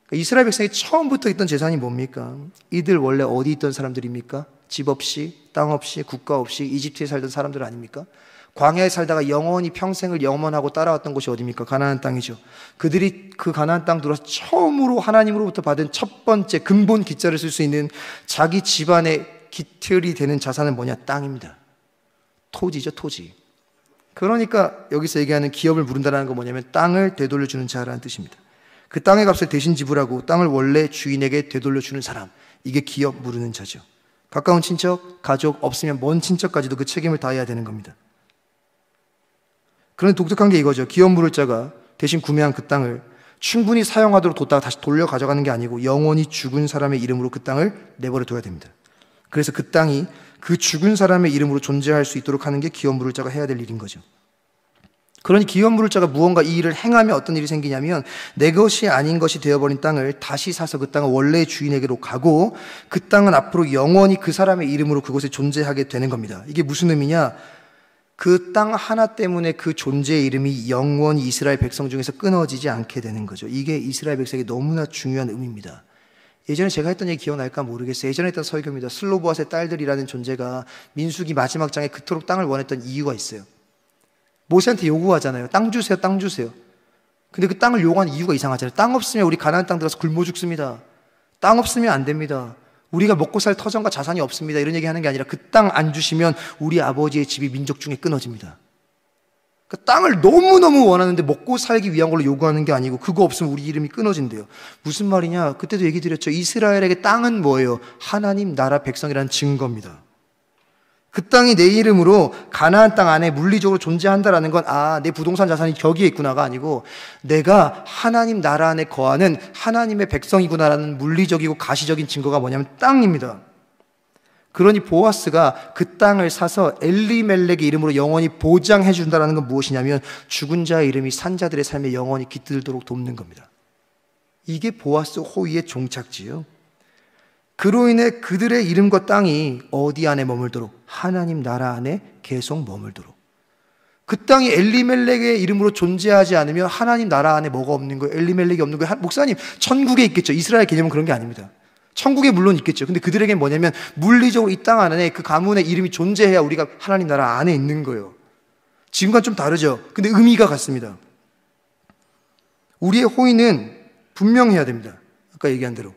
그러니까 이스라엘 백성이 처음부터 있던 재산이 뭡니까? 이들 원래 어디 있던 사람들입니까? 집 없이, 땅 없이, 국가 없이 이집트에 살던 사람들 아닙니까? 광야에 살다가 영원히 평생을 영원하고 따라왔던 곳이 어디입니까? 가나안 땅이죠. 그들이 그 가나안 땅 들어서 처음으로 하나님으로부터 받은 첫 번째 근본 기자를 쓸 수 있는 자기 집안의 기틀이 되는 자산은 뭐냐? 땅입니다. 토지죠, 토지. 그러니까 여기서 얘기하는 기업을 무른다는 건 뭐냐면 땅을 되돌려주는 자라는 뜻입니다. 그 땅의 값을 대신 지불하고 땅을 원래 주인에게 되돌려주는 사람, 이게 기업 무르는 자죠. 가까운 친척, 가족, 없으면 먼 친척까지도 그 책임을 다해야 되는 겁니다. 그런데 독특한 게 이거죠. 기업 물을 자가 대신 구매한 그 땅을 충분히 사용하도록 뒀다가 다시 돌려 가져가는 게 아니고 영원히 죽은 사람의 이름으로 그 땅을 내버려 둬야 됩니다. 그래서 그 땅이 그 죽은 사람의 이름으로 존재할 수 있도록 하는 게 기업 물을 자가 해야 될 일인 거죠. 그러니 기업 물을 자가 무언가 이 일을 행하면 어떤 일이 생기냐면 내 것이 아닌 것이 되어버린 땅을 다시 사서 그 땅을 원래의 주인에게로 가고 그 땅은 앞으로 영원히 그 사람의 이름으로 그곳에 존재하게 되는 겁니다. 이게 무슨 의미냐? 그 땅 하나 때문에 그 존재의 이름이 영원히 이스라엘 백성 중에서 끊어지지 않게 되는 거죠. 이게 이스라엘 백성에게 너무나 중요한 의미입니다. 예전에 제가 했던 얘기 기억날까 모르겠어요. 예전에 했던 설교입니다. 슬로보앗의 딸들이라는 존재가 민수기 마지막 장에 그토록 땅을 원했던 이유가 있어요. 모세한테 요구하잖아요. 땅 주세요, 땅 주세요. 근데 그 땅을 요구하는 이유가 이상하잖아요. 땅 없으면 우리 가나안 땅 들어가서 굶어 죽습니다. 땅 없으면 안 됩니다. 우리가 먹고 살 터전과 자산이 없습니다. 이런 얘기 하는 게 아니라 그 땅 안 주시면 우리 아버지의 집이 민족 중에 끊어집니다. 그 땅을 너무너무 원하는데 먹고 살기 위한 걸로 요구하는 게 아니고 그거 없으면 우리 이름이 끊어진대요. 무슨 말이냐? 그때도 얘기 드렸죠. 이스라엘에게 땅은 뭐예요? 하나님 나라 백성이라는 증거입니다. 그 땅이 내 이름으로 가나안 땅 안에 물리적으로 존재한다라는 건 내 부동산 자산이 저기에 있구나가 아니고 내가 하나님 나라 안에 거하는 하나님의 백성이구나라는 물리적이고 가시적인 증거가 뭐냐면 땅입니다. 그러니 보아스가 그 땅을 사서 엘리멜렉의 이름으로 영원히 보장해 준다라는 건 무엇이냐면 죽은 자의 이름이 산 자들의 삶에 영원히 깃들도록 돕는 겁니다. 이게 보아스 호의의 종착지요. 그로 인해 그들의 이름과 땅이 어디 안에 머물도록? 하나님 나라 안에 계속 머물도록. 그 땅이 엘리멜렉의 이름으로 존재하지 않으면 하나님 나라 안에 뭐가 없는 거예요? 엘리멜렉이 없는 거예요? 목사님, 천국에 있겠죠. 이스라엘 개념은 그런 게 아닙니다. 천국에 물론 있겠죠. 근데 그들에게는 뭐냐면 물리적으로 이 땅 안에 그 가문의 이름이 존재해야 우리가 하나님 나라 안에 있는 거예요. 지금과는 좀 다르죠. 근데 의미가 같습니다. 우리의 호의는 분명해야 됩니다. 아까 얘기한 대로.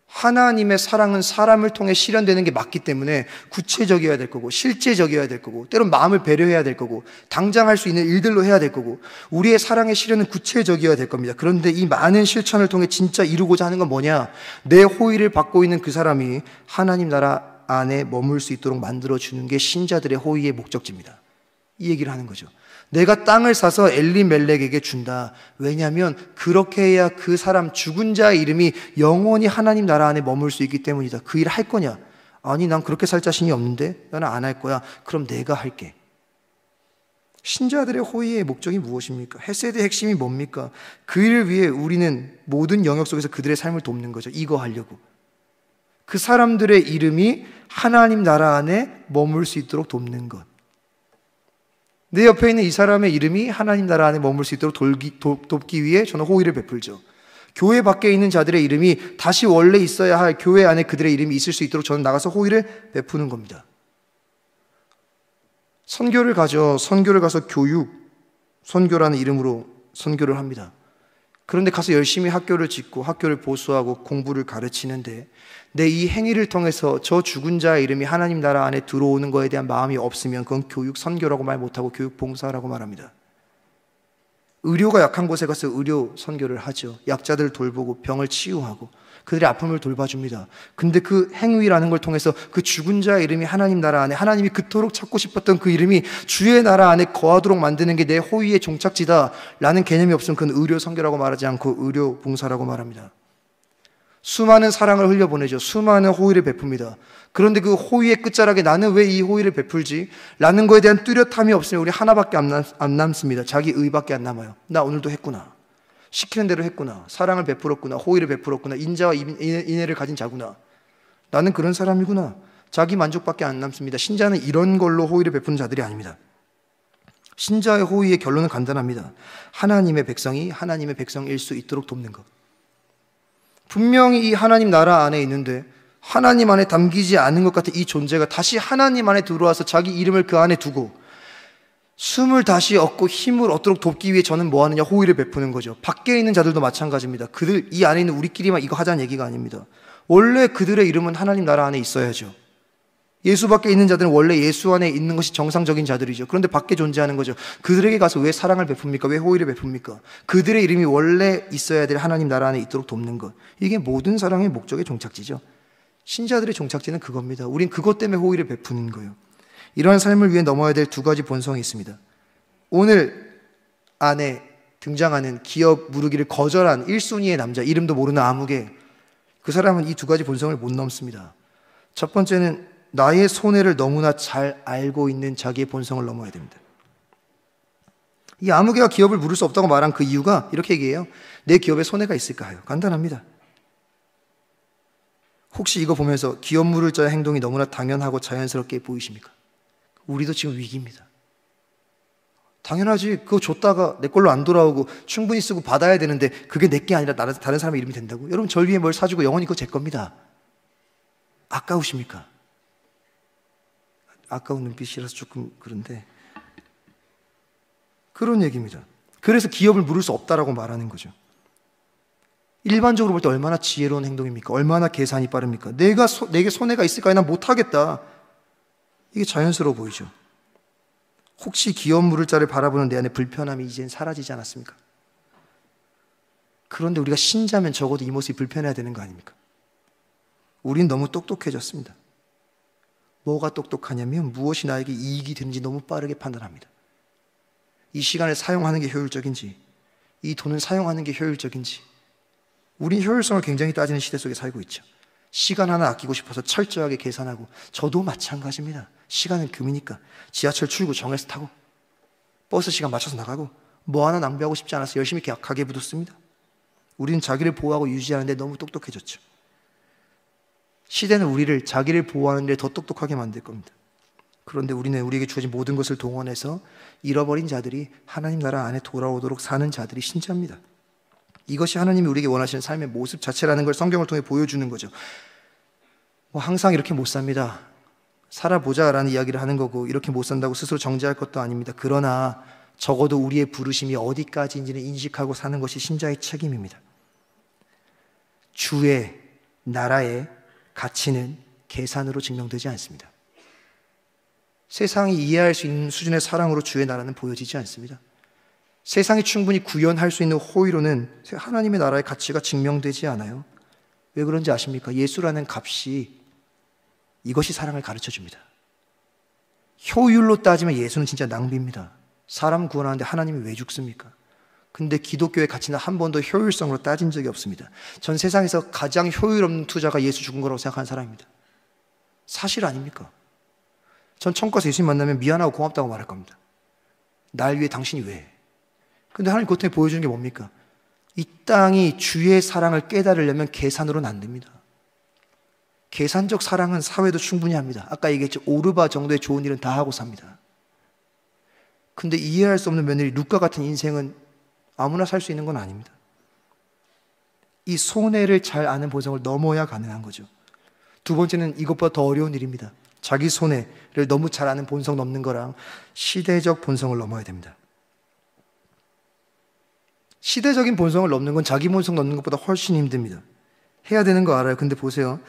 하나님의 사랑은 사람을 통해 실현되는 게 맞기 때문에 구체적이어야 될 거고 실제적이어야 될 거고 때론 마음을 배려해야 될 거고 당장 할 수 있는 일들로 해야 될 거고 우리의 사랑의 실현은 구체적이어야 될 겁니다. 그런데 이 많은 실천을 통해 진짜 이루고자 하는 건 뭐냐? 내 호의를 받고 있는 그 사람이 하나님 나라 안에 머물 수 있도록 만들어주는 게 신자들의 호의의 목적지입니다. 이 얘기를 하는 거죠. 내가 땅을 사서 엘리멜렉에게 준다. 왜냐하면 그렇게 해야 그 사람 죽은 자의 이름이 영원히 하나님 나라 안에 머물 수 있기 때문이다. 그 일을 할 거냐? 아니 난 그렇게 살 자신이 없는데 나는 안 할 거야. 그럼 내가 할게. 신자들의 호의의 목적이 무엇입니까? 헤세드의 핵심이 뭡니까? 그 일을 위해 우리는 모든 영역 속에서 그들의 삶을 돕는 거죠. 이거 하려고. 그 사람들의 이름이 하나님 나라 안에 머물 수 있도록 돕는 것. 내 옆에 있는 이 사람의 이름이 하나님 나라 안에 머물 수 있도록 돕기 위해 저는 호의를 베풀죠. 교회 밖에 있는 자들의 이름이 다시 원래 있어야 할 교회 안에 그들의 이름이 있을 수 있도록 저는 나가서 호의를 베푸는 겁니다. 선교를 가서 선교라는 이름으로 선교를 합니다. 그런데 가서 열심히 학교를 짓고 학교를 보수하고 공부를 가르치는데 내 이 행위를 통해서 저 죽은 자의 이름이 하나님 나라 안에 들어오는 것에 대한 마음이 없으면 그건 교육 선교라고 말 못하고 교육 봉사라고 말합니다. 의료가 약한 곳에 가서 의료 선교를 하죠. 약자들을 돌보고 병을 치유하고 그들의 아픔을 돌봐줍니다. 근데 그 행위라는 걸 통해서 그 죽은 자의 이름이 하나님 나라 안에, 하나님이 그토록 찾고 싶었던 그 이름이 주의 나라 안에 거하도록 만드는 게 내 호의의 종착지다 라는 개념이 없으면 그건 의료 선교라고 말하지 않고 의료 봉사라고 말합니다. 수많은 사랑을 흘려보내죠. 수많은 호의를 베풉니다. 그런데 그 호의의 끝자락에 나는 왜 이 호의를 베풀지? 라는 거에 대한 뚜렷함이 없으면 우리 하나밖에 안 남습니다. 자기 의밖에 안 남아요. 나 오늘도 했구나. 시키는 대로 했구나. 사랑을 베풀었구나. 호의를 베풀었구나. 인자와 인애를 가진 자구나. 나는 그런 사람이구나. 자기 만족밖에 안 남습니다. 신자는 이런 걸로 호의를 베푸는 자들이 아닙니다. 신자의 호의의 결론은 간단합니다. 하나님의 백성이 하나님의 백성일 수 있도록 돕는 것. 분명히 이 하나님 나라 안에 있는데 하나님 안에 담기지 않은 것 같은 이 존재가 다시 하나님 안에 들어와서 자기 이름을 그 안에 두고 숨을 다시 얻고 힘을 얻도록 돕기 위해 저는 뭐 하느냐? 호의를 베푸는 거죠. 밖에 있는 자들도 마찬가지입니다. 그들, 이 안에 있는 우리끼리만 이거 하자는 얘기가 아닙니다. 원래 그들의 이름은 하나님 나라 안에 있어야죠. 예수 밖에 있는 자들은 원래 예수 안에 있는 것이 정상적인 자들이죠. 그런데 밖에 존재하는 거죠. 그들에게 가서 왜 사랑을 베풉니까? 왜 호의를 베풉니까? 그들의 이름이 원래 있어야 될 하나님 나라 안에 있도록 돕는 것. 이게 모든 사랑의 목적의 종착지죠. 신자들의 종착지는 그겁니다. 우린 그것 때문에 호의를 베푸는 거예요. 이러한 삶을 위해 넘어야 될 두 가지 본성이 있습니다. 오늘 안에 등장하는 기업 무르기를 거절한 1순위의 남자, 이름도 모르는 아무개, 그 사람은 이 두 가지 본성을 못 넘습니다. 첫 번째는 나의 손해를 너무나 잘 알고 있는 자기의 본성을 넘어야 됩니다. 이 아무개가 기업을 물을 수 없다고 말한 그 이유가 이렇게 얘기해요. 내 기업에 손해가 있을까 해요. 간단합니다. 혹시 이거 보면서 기업 물을 자의 행동이 너무나 당연하고 자연스럽게 보이십니까? 우리도 지금 위기입니다. 당연하지. 그거 줬다가 내 걸로 안 돌아오고 충분히 쓰고 받아야 되는데 그게 내 게 아니라 다른 사람의 이름이 된다고? 여러분, 절 위에 뭘 사주고 영원히 그거 제 겁니다. 아까우십니까? 아까운 눈빛이라서 조금 그런데 그런 얘기입니다. 그래서 기업을 물을 수 없다라고 말하는 거죠. 일반적으로 볼 때 얼마나 지혜로운 행동입니까? 얼마나 계산이 빠릅니까? 내게 손해가 있을까요? 난 못하겠다. 이게 자연스러워 보이죠. 혹시 기업 물을 자를 바라보는 내 안에 불편함이 이젠 사라지지 않았습니까? 그런데 우리가 신자면 적어도 이 모습이 불편해야 되는 거 아닙니까? 우린 너무 똑똑해졌습니다. 뭐가 똑똑하냐면 무엇이 나에게 이익이 되는지 너무 빠르게 판단합니다. 이 시간을 사용하는 게 효율적인지, 이 돈을 사용하는 게 효율적인지, 우린 효율성을 굉장히 따지는 시대 속에 살고 있죠. 시간 하나 아끼고 싶어서 철저하게 계산하고, 저도 마찬가지입니다. 시간은 금이니까 지하철 출구 정해서 타고 버스 시간 맞춰서 나가고 뭐 하나 낭비하고 싶지 않아서 열심히 가게에 묻었습니다. 우리는 자기를 보호하고 유지하는 데 너무 똑똑해졌죠. 시대는 우리를 자기를 보호하는 데 더 똑똑하게 만들 겁니다. 그런데 우리는 우리에게 주어진 모든 것을 동원해서 잃어버린 자들이 하나님 나라 안에 돌아오도록 사는 자들이 신자입니다. 이것이 하나님이 우리에게 원하시는 삶의 모습 자체라는 걸 성경을 통해 보여주는 거죠. 항상 이렇게 못 삽니다. 살아보자라는 이야기를 하는 거고 이렇게 못 산다고 스스로 정죄할 것도 아닙니다. 그러나 적어도 우리의 부르심이 어디까지인지는 인식하고 사는 것이 신자의 책임입니다. 주의 나라의 가치는 계산으로 증명되지 않습니다. 세상이 이해할 수 있는 수준의 사랑으로 주의 나라는 보여지지 않습니다. 세상이 충분히 구현할 수 있는 호의로는 하나님의 나라의 가치가 증명되지 않아요. 왜 그런지 아십니까? 예수라는 값이 이것이 사랑을 가르쳐줍니다. 효율로 따지면 예수는 진짜 낭비입니다. 사람 구원하는데 하나님이 왜 죽습니까? 근데 기독교의 가치는 한 번도 효율성으로 따진 적이 없습니다. 전 세상에서 가장 효율 없는 투자가 예수 죽은 거라고 생각하는 사람입니다. 사실 아닙니까? 전 천국 가서 예수님 만나면 미안하고 고맙다고 말할 겁니다. 날 위해 당신이 왜? 근데 하나님 그것 때문에 보여주는 게 뭡니까? 이 땅이 주의 사랑을 깨달으려면 계산으로는 안 됩니다. 계산적 사랑은 사회도 충분히 합니다. 아까 얘기했죠. 오르바 정도의 좋은 일은 다 하고 삽니다. 근데 이해할 수 없는 며느리 룻과 같은 인생은 아무나 살 수 있는 건 아닙니다. 이 손해를 잘 아는 본성을 넘어야 가능한 거죠. 두 번째는 이것보다 더 어려운 일입니다. 자기 손해를 너무 잘 아는 본성 넘는 거랑 시대적 본성을 넘어야 됩니다. 시대적인 본성을 넘는 건 자기 본성 넘는 것보다 훨씬 힘듭니다. 해야 되는 거 알아요. 근데 보세요.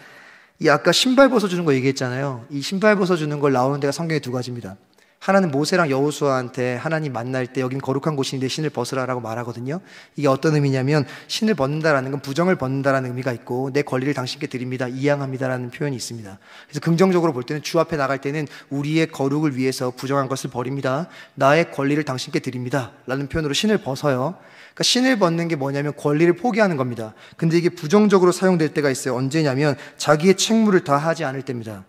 이 아까 신발 벗어주는 거 얘기했잖아요. 이 신발 벗어주는 걸 나오는 데가 성경에 두 가지입니다. 하나는 모세랑 여호수아한테 하나님 만날 때 여긴 거룩한 곳인데 신을 벗으라라고 말하거든요. 이게 어떤 의미냐면 신을 벗는다라는 건 부정을 벗는다라는 의미가 있고 내 권리를 당신께 드립니다, 이양합니다라는 표현이 있습니다. 그래서 긍정적으로 볼 때는 주 앞에 나갈 때는 우리의 거룩을 위해서 부정한 것을 버립니다, 나의 권리를 당신께 드립니다 라는 표현으로 신을 벗어요. 그러니까 신을 벗는 게 뭐냐면 권리를 포기하는 겁니다. 근데 이게 부정적으로 사용될 때가 있어요. 언제냐면 자기의 책무를 다하지 않을 때입니다.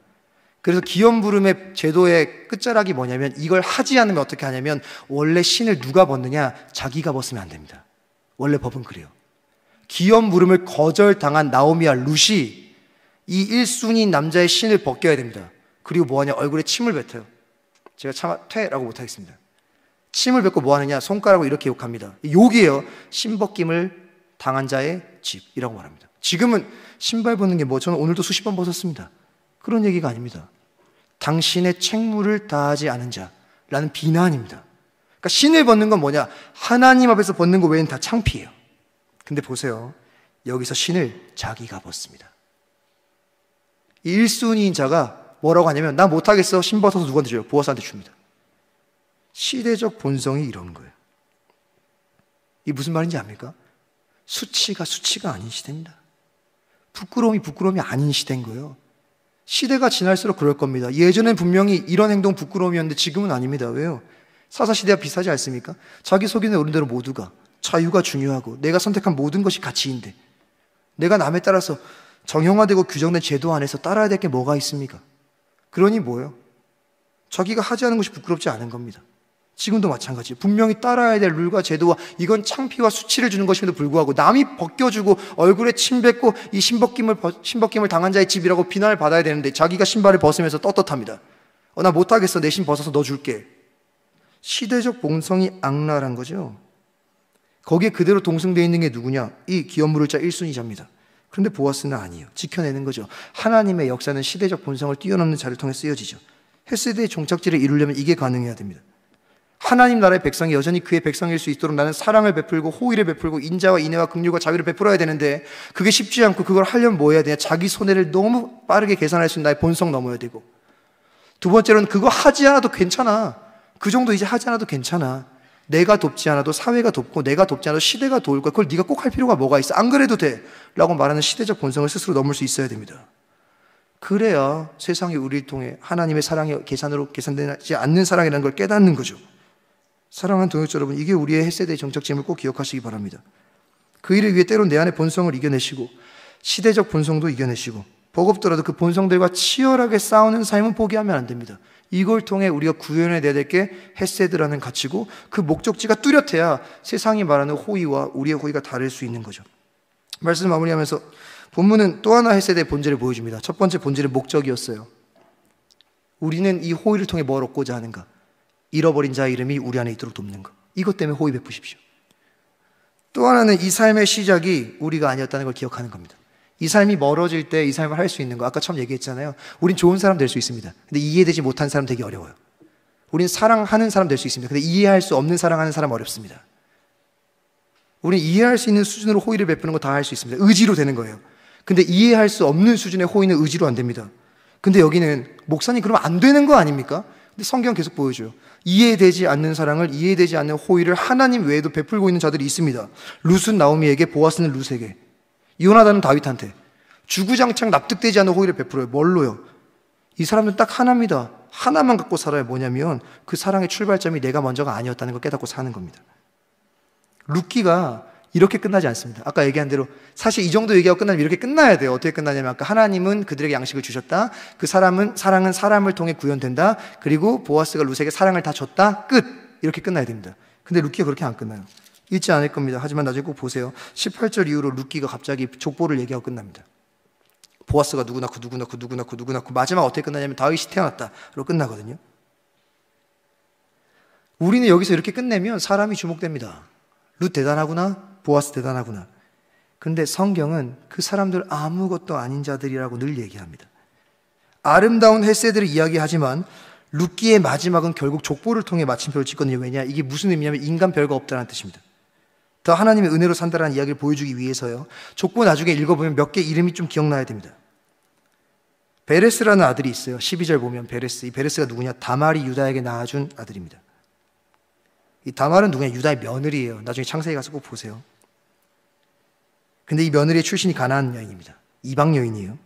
그래서 기염부름의 제도의 끝자락이 뭐냐면 이걸 하지 않으면 어떻게 하냐면 원래 신을 누가 벗느냐? 자기가 벗으면 안 됩니다. 원래 법은 그래요. 기염부름을 거절당한 나오미와 룻이 이 1순위인 남자의 신을 벗겨야 됩니다. 그리고 뭐하냐? 얼굴에 침을 뱉어요. 제가 차마 퇴라고 못하겠습니다. 침을 뱉고 뭐하느냐? 손가락으로 이렇게 욕합니다. 욕이에요. 신벗김을 당한 자의 집이라고 말합니다. 지금은 신발 벗는 게 뭐? 저는 오늘도 수십 번 벗었습니다. 그런 얘기가 아닙니다. 당신의 책무를 다하지 않은 자라는 비난입니다. 그러니까 신을 벗는 건 뭐냐? 하나님 앞에서 벗는 거 외에는 다 창피해요. 근데 보세요. 여기서 신을 자기가 벗습니다. 1순위인 자가 뭐라고 하냐면 나 못하겠어. 신 벗어서 누구한테 줘요? 보아스한테 줍니다. 시대적 본성이 이런 거예요. 이게 무슨 말인지 압니까? 수치가 아닌 시대입니다. 부끄러움이 아닌 시대인 거예요. 시대가 지날수록 그럴 겁니다. 예전엔 분명히 이런 행동 부끄러움이었는데 지금은 아닙니다. 왜요? 사사시대와 비슷하지 않습니까? 자기 속에는 어른대로 모두가 자유가 중요하고 내가 선택한 모든 것이 가치인데 내가 남에 따라서 정형화되고 규정된 제도 안에서 따라야 될 게 뭐가 있습니까? 그러니 뭐예요? 자기가 하지 않은 것이 부끄럽지 않은 겁니다. 지금도 마찬가지예요. 분명히 따라야 될 룰과 제도와 이건 창피와 수치를 주는 것임에도 불구하고 남이 벗겨주고 얼굴에 침 뱉고 이 신벗김을 당한 자의 집이라고 비난을 받아야 되는데 자기가 신발을 벗으면서 떳떳합니다. 나 못하겠어. 내 신 벗어서 너 줄게. 시대적 본성이 악랄한 거죠. 거기에 그대로 동승되어 있는 게 누구냐? 이 기업무를자 1순위자입니다. 그런데 보아스는 아니에요. 지켜내는 거죠. 하나님의 역사는 시대적 본성을 뛰어넘는 자를 통해 쓰여지죠. 헤세드의 종착지를 이루려면 이게 가능해야 됩니다. 하나님 나라의 백성이 여전히 그의 백성일 수 있도록 나는 사랑을 베풀고 호의를 베풀고 인자와 인애와 긍휼과 자비를 베풀어야 되는데 그게 쉽지 않고 그걸 하려면 뭐 해야 되냐? 자기 손해를 너무 빠르게 계산할 수 있는 나의 본성 넘어야 되고, 두 번째로는 그거 하지 않아도 괜찮아. 그 정도 이제 하지 않아도 괜찮아. 내가 돕지 않아도 사회가 돕고 내가 돕지 않아도 시대가 도울 거야. 그걸 네가 꼭 할 필요가 뭐가 있어? 안 그래도 돼 라고 말하는 시대적 본성을 스스로 넘을 수 있어야 됩니다. 그래야 세상이 우리를 통해 하나님의 사랑이 계산으로 계산되지 않는 사랑이라는 걸 깨닫는 거죠. 사랑하는 동역자 여러분, 이게 우리의 햇세대의 정착점을 꼭 기억하시기 바랍니다. 그 일을 위해 때론 내 안의 본성을 이겨내시고 시대적 본성도 이겨내시고 버겁더라도 그 본성들과 치열하게 싸우는 삶은 포기하면 안 됩니다. 이걸 통해 우리가 구현해내야 될 게 햇세드라는 가치고 그 목적지가 뚜렷해야 세상이 말하는 호의와 우리의 호의가 다를 수 있는 거죠. 말씀 마무리하면서 본문은 또 하나 햇세드의 본질을 보여줍니다. 첫 번째 본질은 목적이었어요. 우리는 이 호의를 통해 뭘 얻고자 하는가? 잃어버린 자의 이름이 우리 안에 있도록 돕는 것. 이것 때문에 호의 베푸십시오. 또 하나는 이 삶의 시작이 우리가 아니었다는 걸 기억하는 겁니다. 이 삶이 멀어질 때 이 삶을 할 수 있는 거. 아까 처음 얘기했잖아요. 우린 좋은 사람 될 수 있습니다. 근데 이해되지 못한 사람 되기 어려워요. 우린 사랑하는 사람 될 수 있습니다. 근데 이해할 수 없는 사랑하는 사람 어렵습니다. 우린 이해할 수 있는 수준으로 호의를 베푸는 거 다 할 수 있습니다. 의지로 되는 거예요. 근데 이해할 수 없는 수준의 호의는 의지로 안 됩니다. 근데 여기는 목사님 그러면 안 되는 거 아닙니까? 근데 성경 계속 보여줘요. 이해되지 않는 사랑을, 이해되지 않는 호의를 하나님 외에도 베풀고 있는 자들이 있습니다. 룻은 나오미에게, 보아스는 룻에게, 요나단은 다윗한테 주구장창 납득되지 않는 호의를 베풀어요. 뭘로요? 이 사람들은 딱 하나입니다. 하나만 갖고 살아요. 뭐냐면 그 사랑의 출발점이 내가 먼저가 아니었다는 걸 깨닫고 사는 겁니다. 룻기가 이렇게 끝나지 않습니다. 아까 얘기한 대로 사실 이 정도 얘기하고 끝나면 이렇게 끝나야 돼요. 어떻게 끝나냐면 아까 하나님은 그들에게 양식을 주셨다. 그 사랑은 사람을 통해 구현된다. 그리고 보아스가 룻에게 사랑을 다 줬다. 끝. 이렇게 끝나야 됩니다. 근데 룻기가 그렇게 안 끝나요. 잊지 않을 겁니다. 하지만 나중에 꼭 보세요. 18절 이후로 룻기가 갑자기 족보를 얘기하고 끝납니다. 보아스가 누구 낳고 마지막 어떻게 끝나냐면 다윗이 태어났다로 끝나거든요. 우리는 여기서 이렇게 끝내면 사람이 주목됩니다. 룻 대단하구나, 보아스 대단하구나. 근데 성경은 그 사람들 아무것도 아닌 자들이라고 늘 얘기합니다. 아름다운 헤세드를 이야기하지만 룻기의 마지막은 결국 족보를 통해 마침표를 찍거든요. 왜냐? 이게 무슨 의미냐면 인간 별거 없다는 뜻입니다. 더 하나님의 은혜로 산다라는 이야기를 보여주기 위해서요. 족보 나중에 읽어보면 몇 개 이름이 좀 기억나야 됩니다. 베레스라는 아들이 있어요. 12절 보면 베레스. 이 베레스가 누구냐? 다말이 유다에게 낳아준 아들입니다. 이 다말은 누구냐? 유다의 며느리예요. 나중에 창세기 가서 꼭 보세요. 근데 이 며느리의 출신이 가나안 여인입니다. 이방 여인이에요.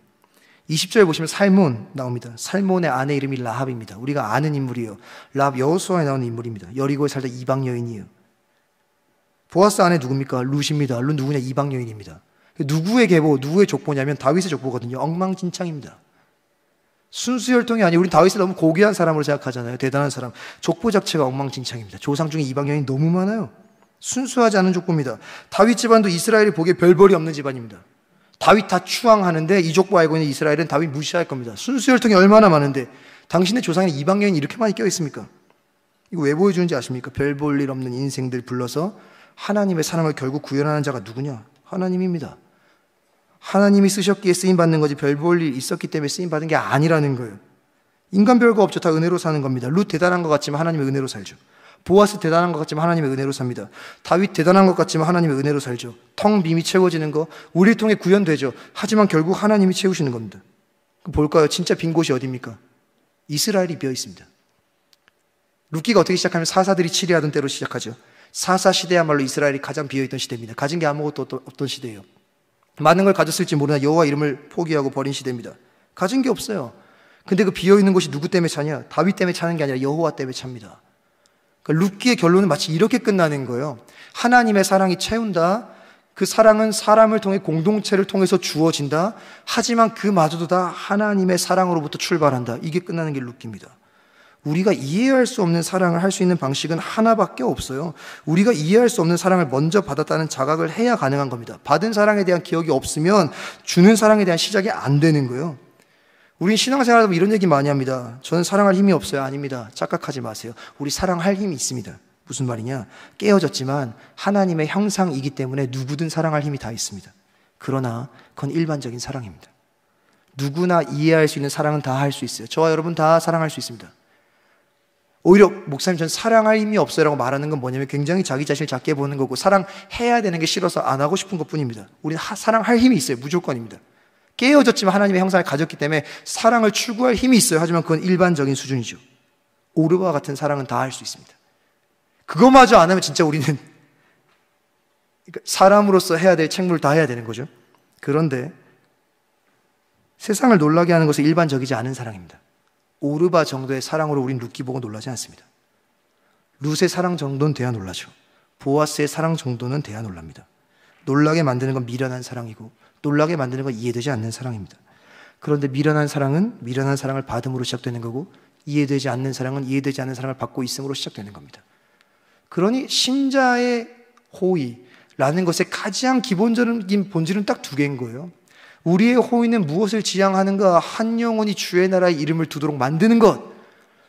20절에 보시면 살몬 나옵니다. 살몬의 아내 이름이 라합입니다. 우리가 아는 인물이에요. 라합 여호수아에 나오는 인물입니다. 여리고에 살다 이방 여인이에요. 보아스 아내 누굽니까? 룻입니다. 룻 누구냐? 이방 여인입니다. 누구의 계보, 누구의 족보냐면 다윗의 족보거든요. 엉망진창입니다. 순수 혈통이 아니에요. 우린 다윗을 너무 고귀한 사람으로 생각하잖아요. 대단한 사람. 족보 자체가 엉망진창입니다. 조상 중에 이방 여인이 너무 많아요. 순수하지 않은 족보입니다. 다윗 집안도 이스라엘이 보기에 별벌이 없는 집안입니다. 다윗 다 추앙하는데 이 족보 알고 있는 이스라엘은 다윗 무시할 겁니다. 순수 혈통이 얼마나 많은데 당신의 조상에 이방 여인이 이렇게 많이 껴있습니까? 이거 왜 보여주는지 아십니까? 별 볼 일 없는 인생들 불러서 하나님의 사랑을 결국 구현하는 자가 누구냐? 하나님입니다. 하나님이 쓰셨기에 쓰임받는 거지 별 볼 일 있었기 때문에 쓰임받은 게 아니라는 거예요. 인간 별거 없죠. 다 은혜로 사는 겁니다. 룻 대단한 것 같지만 하나님의 은혜로 살죠. 보아스 대단한 것 같지만 하나님의 은혜로 삽니다. 다윗 대단한 것 같지만 하나님의 은혜로 살죠. 텅 빔이 채워지는 거 우리를 통해 구현되죠. 하지만 결국 하나님이 채우시는 겁니다. 볼까요? 진짜 빈 곳이 어디입니까? 이스라엘이 비어 있습니다. 룻기가 어떻게 시작하면 사사들이 치리하던 때로 시작하죠. 사사 시대야말로 이스라엘이 가장 비어있던 시대입니다. 가진 게 아무것도 없던 시대예요. 많은 걸 가졌을지 모르나 여호와 이름을 포기하고 버린 시대입니다. 가진 게 없어요. 근데 그 비어있는 곳이 누구 때문에 차냐? 다윗 때문에 차는 게 아니라 여호와 때문에 찹니다. 그러니까 룻기의 결론은 마치 이렇게 끝나는 거예요. 하나님의 사랑이 채운다. 그 사랑은 사람을 통해 공동체를 통해서 주어진다. 하지만 그마저도 다 하나님의 사랑으로부터 출발한다. 이게 끝나는 게 룻기입니다. 우리가 이해할 수 없는 사랑을 할 수 있는 방식은 하나밖에 없어요. 우리가 이해할 수 없는 사랑을 먼저 받았다는 자각을 해야 가능한 겁니다. 받은 사랑에 대한 기억이 없으면 주는 사랑에 대한 시작이 안 되는 거예요. 우린 신앙생활 하다 보면 이런 얘기 많이 합니다. 저는 사랑할 힘이 없어요. 아닙니다. 착각하지 마세요. 우리 사랑할 힘이 있습니다. 무슨 말이냐? 깨어졌지만 하나님의 형상이기 때문에 누구든 사랑할 힘이 다 있습니다. 그러나 그건 일반적인 사랑입니다. 누구나 이해할 수 있는 사랑은 다 할 수 있어요. 저와 여러분 다 사랑할 수 있습니다. 오히려 목사님 전 사랑할 힘이 없어요 라고 말하는 건 뭐냐면 굉장히 자기 자신을 작게 보는 거고 사랑해야 되는 게 싫어서 안 하고 싶은 것뿐입니다. 우리는 사랑할 힘이 있어요. 무조건입니다. 깨어졌지만 하나님의 형상을 가졌기 때문에 사랑을 추구할 힘이 있어요. 하지만 그건 일반적인 수준이죠. 오르바 같은 사랑은 다 할 수 있습니다. 그거마저 안 하면 진짜 우리는 사람으로서 해야 될 책무를 다 해야 되는 거죠. 그런데 세상을 놀라게 하는 것은 일반적이지 않은 사랑입니다. 오르바 정도의 사랑으로 우린 룻기 보고 놀라지 않습니다. 룻의 사랑 정도는 돼야 놀라죠. 보아스의 사랑 정도는 돼야 놀랍니다. 놀라게 만드는 건 미련한 사랑이고 놀라게 만드는 건 이해되지 않는 사랑입니다. 그런데 미련한 사랑은 미련한 사랑을 받음으로 시작되는 거고 이해되지 않는 사랑은 이해되지 않는 사랑을 받고 있음으로 시작되는 겁니다. 그러니 신자의 호의라는 것의 가장 기본적인 본질은 딱 두 개인 거예요. 우리의 호의는 무엇을 지향하는가? 한 영혼이 주의 나라의 이름을 두도록 만드는 것.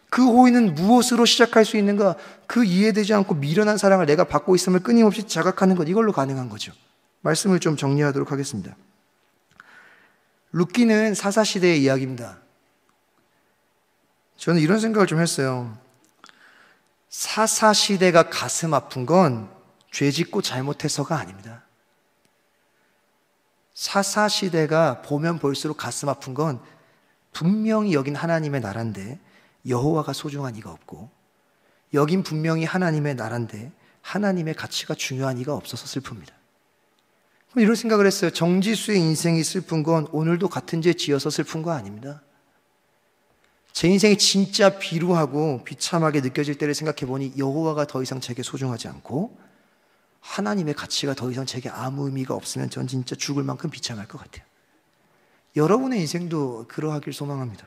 그 호의는 무엇으로 시작할 수 있는가? 그 이해되지 않고 미련한 사랑을 내가 받고 있음을 끊임없이 자각하는 것. 이걸로 가능한 거죠. 말씀을 좀 정리하도록 하겠습니다. 룻기는 사사시대의 이야기입니다. 저는 이런 생각을 좀 했어요. 사사시대가 가슴 아픈 건 죄짓고 잘못해서가 아닙니다. 사사시대가 보면 볼수록 가슴 아픈 건 분명히 여긴 하나님의 나라인데 여호와가 소중한 이가 없고 여긴 분명히 하나님의 나라인데 하나님의 가치가 중요한 이가 없어서 슬픕니다. 이런 생각을 했어요. 정지수의 인생이 슬픈 건 오늘도 같은 죄 지어서 슬픈 거 아닙니다. 제 인생이 진짜 비루하고 비참하게 느껴질 때를 생각해 보니 여호와가 더 이상 제게 소중하지 않고 하나님의 가치가 더 이상 제게 아무 의미가 없으면 전 진짜 죽을 만큼 비참할 것 같아요. 여러분의 인생도 그러하길 소망합니다.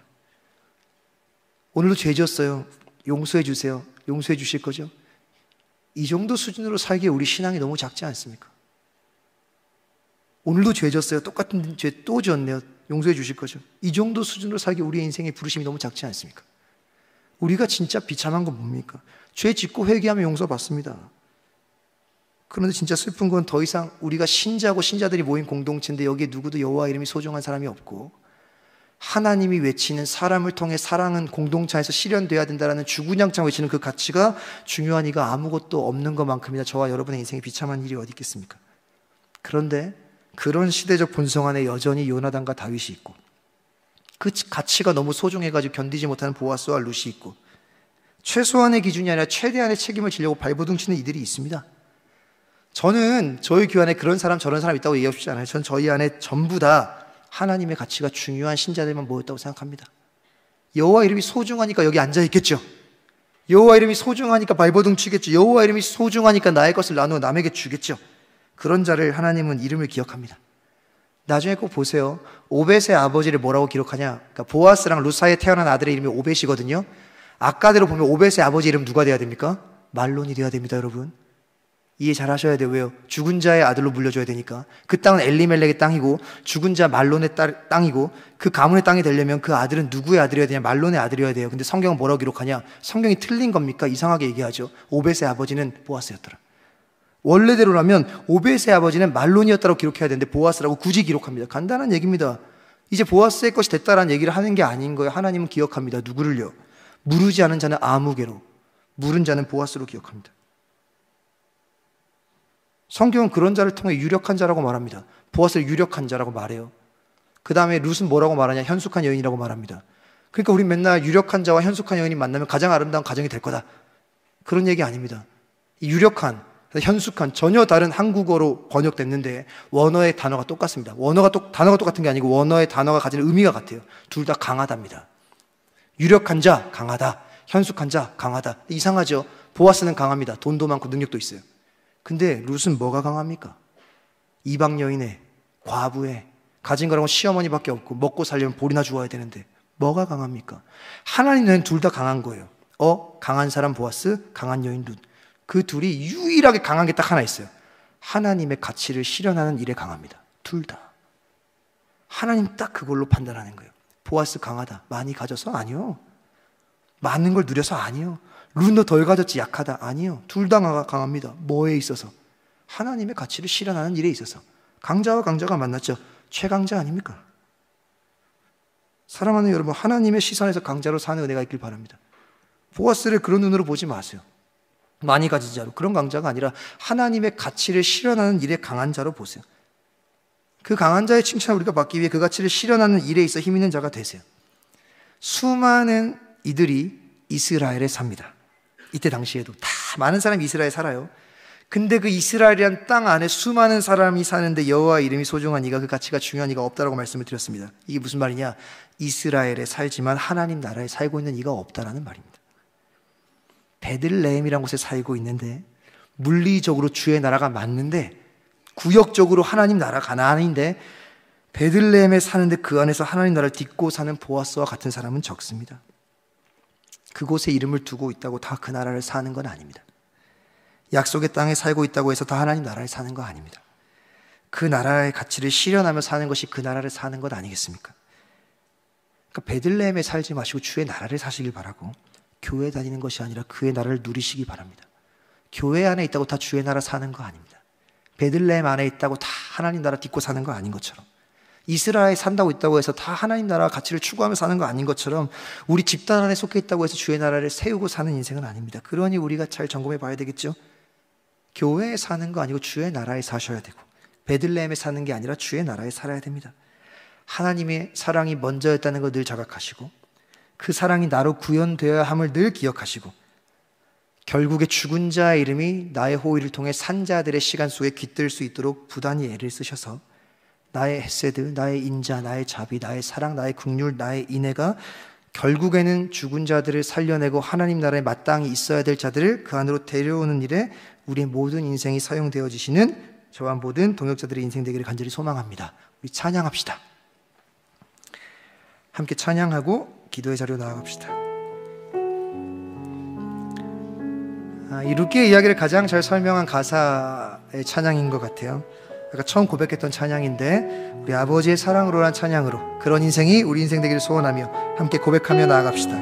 오늘도 죄 지었어요. 용서해 주세요. 용서해 주실 거죠? 이 정도 수준으로 살기에 우리 신앙이 너무 작지 않습니까? 오늘도 죄 졌어요. 똑같은 죄 또 지었네요. 용서해 주실 거죠? 이 정도 수준으로 살기에 우리의 인생의 부르심이 너무 작지 않습니까? 우리가 진짜 비참한 건 뭡니까? 죄 짓고 회개하면 용서받습니다. 그런데 진짜 슬픈 건 더 이상 우리가 신자고 신자들이 모인 공동체인데 여기에 누구도 여호와 이름이 소중한 사람이 없고, 하나님이 외치는 사람을 통해 사랑은 공동체에서 실현돼야 된다는 주구장창 외치는 그 가치가 중요한 이가 아무것도 없는 것만큼이나 저와 여러분의 인생에 비참한 일이 어디 있겠습니까? 그런데 그런 시대적 본성 안에 여전히 요나단과 다윗이 있고, 그 가치가 너무 소중해가지고 견디지 못하는 보아스와 룻이 있고, 최소한의 기준이 아니라 최대한의 책임을 지려고 발버둥치는 이들이 있습니다. 저는 저희 교회 안에 그런 사람 저런 사람 있다고 얘기하고 싶지 않아요. 전 저희 안에 전부 다 하나님의 가치가 중요한 신자들만 모였다고 생각합니다. 여호와 이름이 소중하니까 여기 앉아있겠죠. 여호와 이름이 소중하니까 발버둥치겠죠. 여호와 이름이 소중하니까 나의 것을 나누어 남에게 주겠죠. 그런 자를 하나님은 이름을 기억합니다. 나중에 꼭 보세요. 오벳의 아버지를 뭐라고 기록하냐, 그러니까 보아스랑 룻 사이에 태어난 아들의 이름이 오벳이거든요. 아까대로 보면 오벳의 아버지 이름 누가 돼야 됩니까? 말론이 돼야 됩니다. 여러분 이해 잘 하셔야 돼요. 왜요? 죽은 자의 아들로 물려줘야 되니까. 그 땅은 엘리멜렉의 땅이고 죽은 자 말론의 땅이고, 그 가문의 땅이 되려면 그 아들은 누구의 아들이어야 되냐? 말론의 아들이어야 돼요. 근데 성경은 뭐라고 기록하냐? 성경이 틀린 겁니까? 이상하게 얘기하죠. 오벳의 아버지는 보아스였더라. 원래대로라면 오벳의 아버지는 말론이었다고 기록해야 되는데 보아스라고 굳이 기록합니다. 간단한 얘기입니다. 이제 보아스의 것이 됐다라는 얘기를 하는 게 아닌 거예요. 하나님은 기억합니다. 누구를요? 무르지 않은 자는 아무개로, 무른 자는 보아스로 기억합니다. 성경은 그런 자를 통해 유력한 자라고 말합니다. 보아스를 유력한 자라고 말해요. 그 다음에 룻은 뭐라고 말하냐? 현숙한 여인이라고 말합니다. 그러니까 우리 맨날 유력한 자와 현숙한 여인이 만나면 가장 아름다운 가정이 될 거다, 그런 얘기 아닙니다. 유력한, 현숙한, 전혀 다른 한국어로 번역됐는데 원어의 단어가 똑같습니다. 단어가 똑같은 게 아니고 원어의 단어가 가지는 의미가 같아요. 둘 다 강하답니다. 유력한 자 강하다, 현숙한 자 강하다. 이상하죠? 보아스는 강합니다. 돈도 많고 능력도 있어요. 근데 룻은 뭐가 강합니까? 이방 여인의, 과부의, 가진 거라고 시어머니밖에 없고 먹고 살려면 볼이나 주어야 되는데 뭐가 강합니까? 하나님은 둘 다 강한 거예요. 강한 사람 보아스, 강한 여인 룻. 그 둘이 유일하게 강한 게 딱 하나 있어요. 하나님의 가치를 실현하는 일에 강합니다. 둘 다. 하나님 딱 그걸로 판단하는 거예요. 보아스 강하다, 많이 가져서? 아니요. 많은 걸 누려서? 아니요. 룻도 덜 가졌지 약하다? 아니요. 둘 다 강합니다. 뭐에 있어서? 하나님의 가치를 실현하는 일에 있어서. 강자와 강자가 만났죠. 최강자 아닙니까? 사랑하는 여러분, 하나님의 시선에서 강자로 사는 은혜가 있길 바랍니다. 보아스를 그런 눈으로 보지 마세요. 많이 가진 자로, 그런 강자가 아니라 하나님의 가치를 실현하는 일에 강한 자로 보세요. 그 강한 자의 칭찬을 우리가 받기 위해 그 가치를 실현하는 일에 있어 힘 있는 자가 되세요. 수많은 이들이 이스라엘에 삽니다. 이때 당시에도 다 많은 사람이 이스라엘에 살아요. 근데 그 이스라엘이란 땅 안에 수많은 사람이 사는데 여호와 이름이 소중한 이가, 그 가치가 중요한 이가 없다라고 말씀을 드렸습니다. 이게 무슨 말이냐? 이스라엘에 살지만 하나님 나라에 살고 있는 이가 없다라는 말입니다. 베들레헴이라는 곳에 살고 있는데, 물리적으로 주의 나라가 맞는데, 구역적으로 하나님 나라 가나안인데 베들레헴에 사는데 그 안에서 하나님 나라를 딛고 사는 보아스와 같은 사람은 적습니다. 그곳에 이름을 두고 있다고 다 그 나라를 사는 건 아닙니다. 약속의 땅에 살고 있다고 해서 다 하나님 나라에 사는 거 아닙니다. 그 나라의 가치를 실현하며 사는 것이 그 나라를 사는 것 아니겠습니까? 그러니까 베들레헴에 살지 마시고 주의 나라를 사시길 바라고, 교회 다니는 것이 아니라 그의 나라를 누리시기 바랍니다. 교회 안에 있다고 다 주의 나라 사는 거 아닙니다. 베들레헴 안에 있다고 다 하나님 나라 딛고 사는 거 아닌 것처럼, 이스라엘에 산다고 있다고 해서 다 하나님 나라 가치를 추구하며 사는 거 아닌 것처럼, 우리 집단 안에 속해 있다고 해서 주의 나라를 세우고 사는 인생은 아닙니다. 그러니 우리가 잘 점검해 봐야 되겠죠. 교회에 사는 거 아니고 주의 나라에 사셔야 되고, 베들레헴에 사는 게 아니라 주의 나라에 살아야 됩니다. 하나님의 사랑이 먼저였다는 걸 늘 자각하시고, 그 사랑이 나로 구현되어야 함을 늘 기억하시고, 결국에 죽은 자의 이름이 나의 호의를 통해 산자들의 시간 속에 깃들 수 있도록 부단히 애를 쓰셔서 나의 헤세드, 나의 인자, 나의 자비, 나의 사랑, 나의 긍휼, 나의 인애가 결국에는 죽은 자들을 살려내고 하나님 나라에 마땅히 있어야 될 자들을 그 안으로 데려오는 일에 우리의 모든 인생이 사용되어지시는 저와 모든 동역자들의 인생 되기를 간절히 소망합니다. 우리 찬양합시다. 함께 찬양하고 기도의 자리로 나아갑시다. 이 룻기의 이야기를 가장 잘 설명한 가사의 찬양인 것 같아요. 아까 처음 고백했던 찬양인데, 우리 아버지의 사랑으로란 찬양으로 그런 인생이 우리 인생 되기를 소원하며 함께 고백하며 나아갑시다.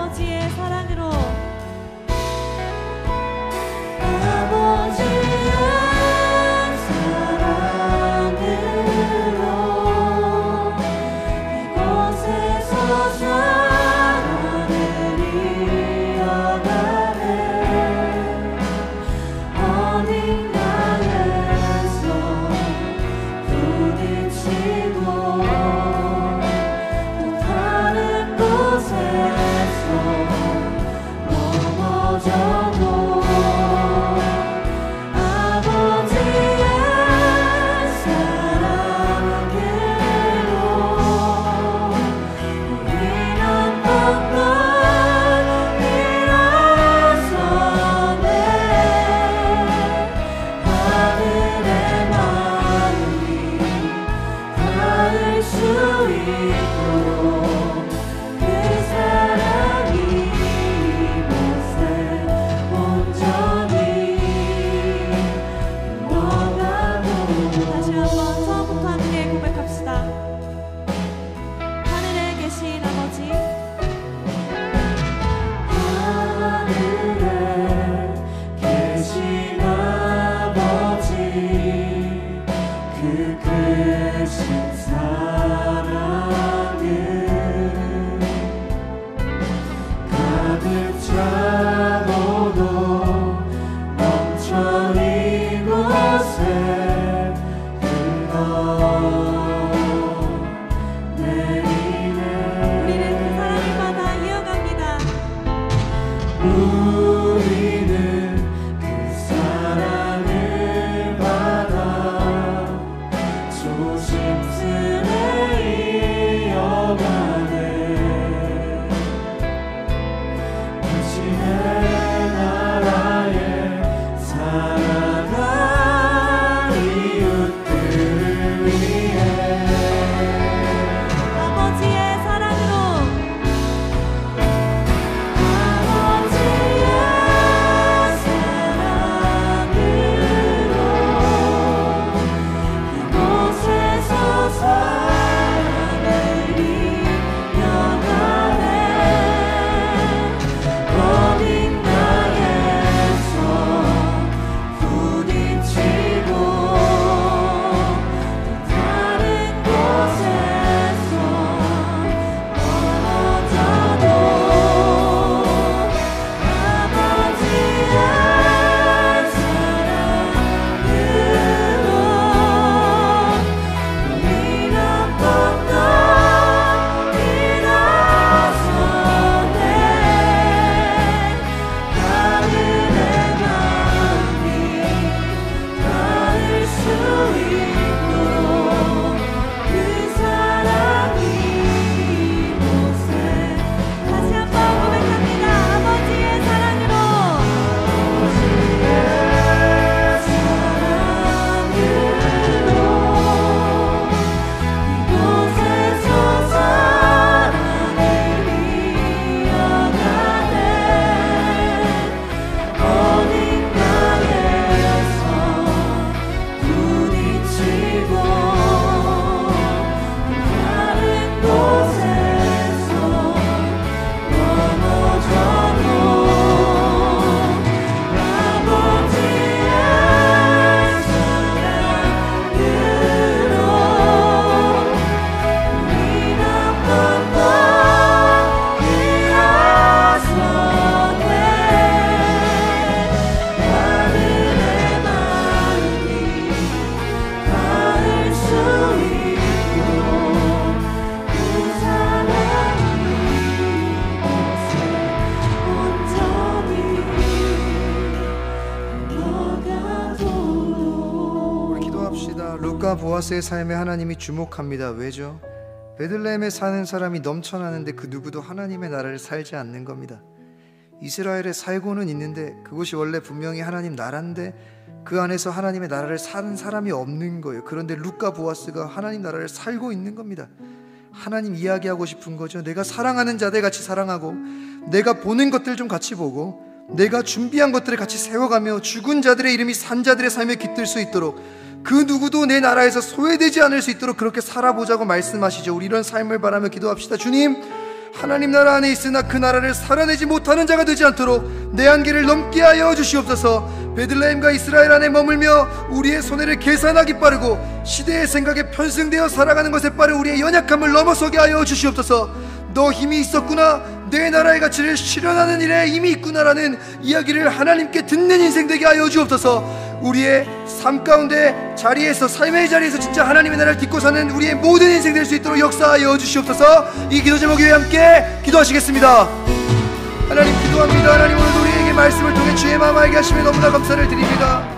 아버지의 사랑으로 루카 보아스의 삶에 하나님이 주목합니다. 왜죠? 베들레헴에 사는 사람이 넘쳐나는데 그 누구도 하나님의 나라를 살지 않는 겁니다. 이스라엘에 살고는 있는데 그곳이 원래 분명히 하나님 나라인데 그 안에서 하나님의 나라를 사는 사람이 없는 거예요. 그런데 루카 보아스가 하나님 나라를 살고 있는 겁니다. 하나님 이야기하고 싶은 거죠. 내가 사랑하는 자들 같이 사랑하고, 내가 보는 것들 좀 같이 보고, 내가 준비한 것들을 같이 세워가며 죽은 자들의 이름이 산 자들의 삶에 깃들 수 있도록, 그 누구도 내 나라에서 소외되지 않을 수 있도록 그렇게 살아보자고 말씀하시죠. 우리 이런 삶을 바라며 기도합시다. 주님, 하나님 나라 안에 있으나 그 나라를 살아내지 못하는 자가 되지 않도록 내 한계를 넘게 하여 주시옵소서. 베들레헴과 이스라엘 안에 머물며 우리의 손해를 계산하기 빠르고 시대의 생각에 편승되어 살아가는 것에 빠른 우리의 연약함을 넘어서게 하여 주시옵소서. 너 힘이 있었구나, 내 나라의 가치를 실현하는 일에 힘이 있구나라는 이야기를 하나님께 듣는 인생 되게 하여 주옵소서. 우리의 삶 가운데 자리에서, 삶의 자리에서 진짜 하나님의 나라를 딛고 사는 우리의 모든 인생 될 수 있도록 역사하여 주시옵소서. 이 기도 제목 위에 함께 기도하시겠습니다. 하나님 기도합니다. 하나님 오늘도 우리에게 말씀을 통해 주의 마음 알게 하시며 너무나 감사를 드립니다.